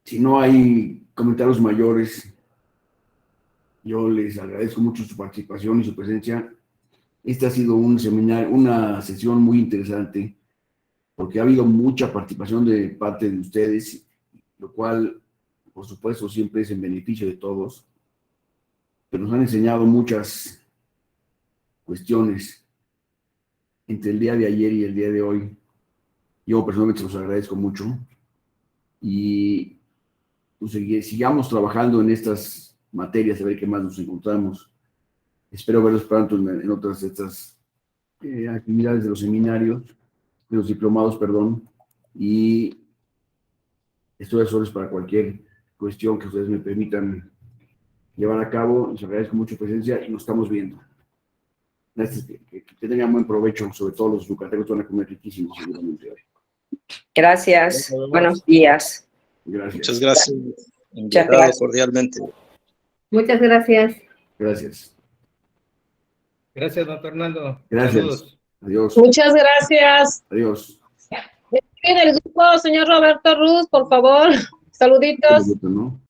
si no hay comentarios mayores, yo les agradezco mucho su participación y su presencia. Este ha sido un seminario, una sesión muy interesante, porque ha habido mucha participación de parte de ustedes, lo cual, por supuesto, siempre es en beneficio de todos, pero nos han enseñado muchas cuestiones entre el día de ayer y el día de hoy. Yo personalmente los agradezco mucho y pues, sigamos trabajando en estas materias, a ver qué más nos encontramos. Espero verlos pronto en otras de estas actividades de los seminarios, de los diplomados, perdón, y estoy a sus órdenes para cualquier cuestión que ustedes me permitan llevar a cabo. Les agradezco mucho su presencia y nos estamos viendo. Gracias, que tengan buen provecho, sobre todo los yucatecos van a comer riquísimo seguramente hoy. Gracias, buenos días. Gracias. Muchas gracias. Muchas gracias. Cordialmente. Muchas gracias. Gracias. Gracias, don Fernando. Gracias. Saludos. Adiós. Muchas gracias. Adiós. En el grupo, señor Roberto Ruz, por favor. Saluditos. ¿No?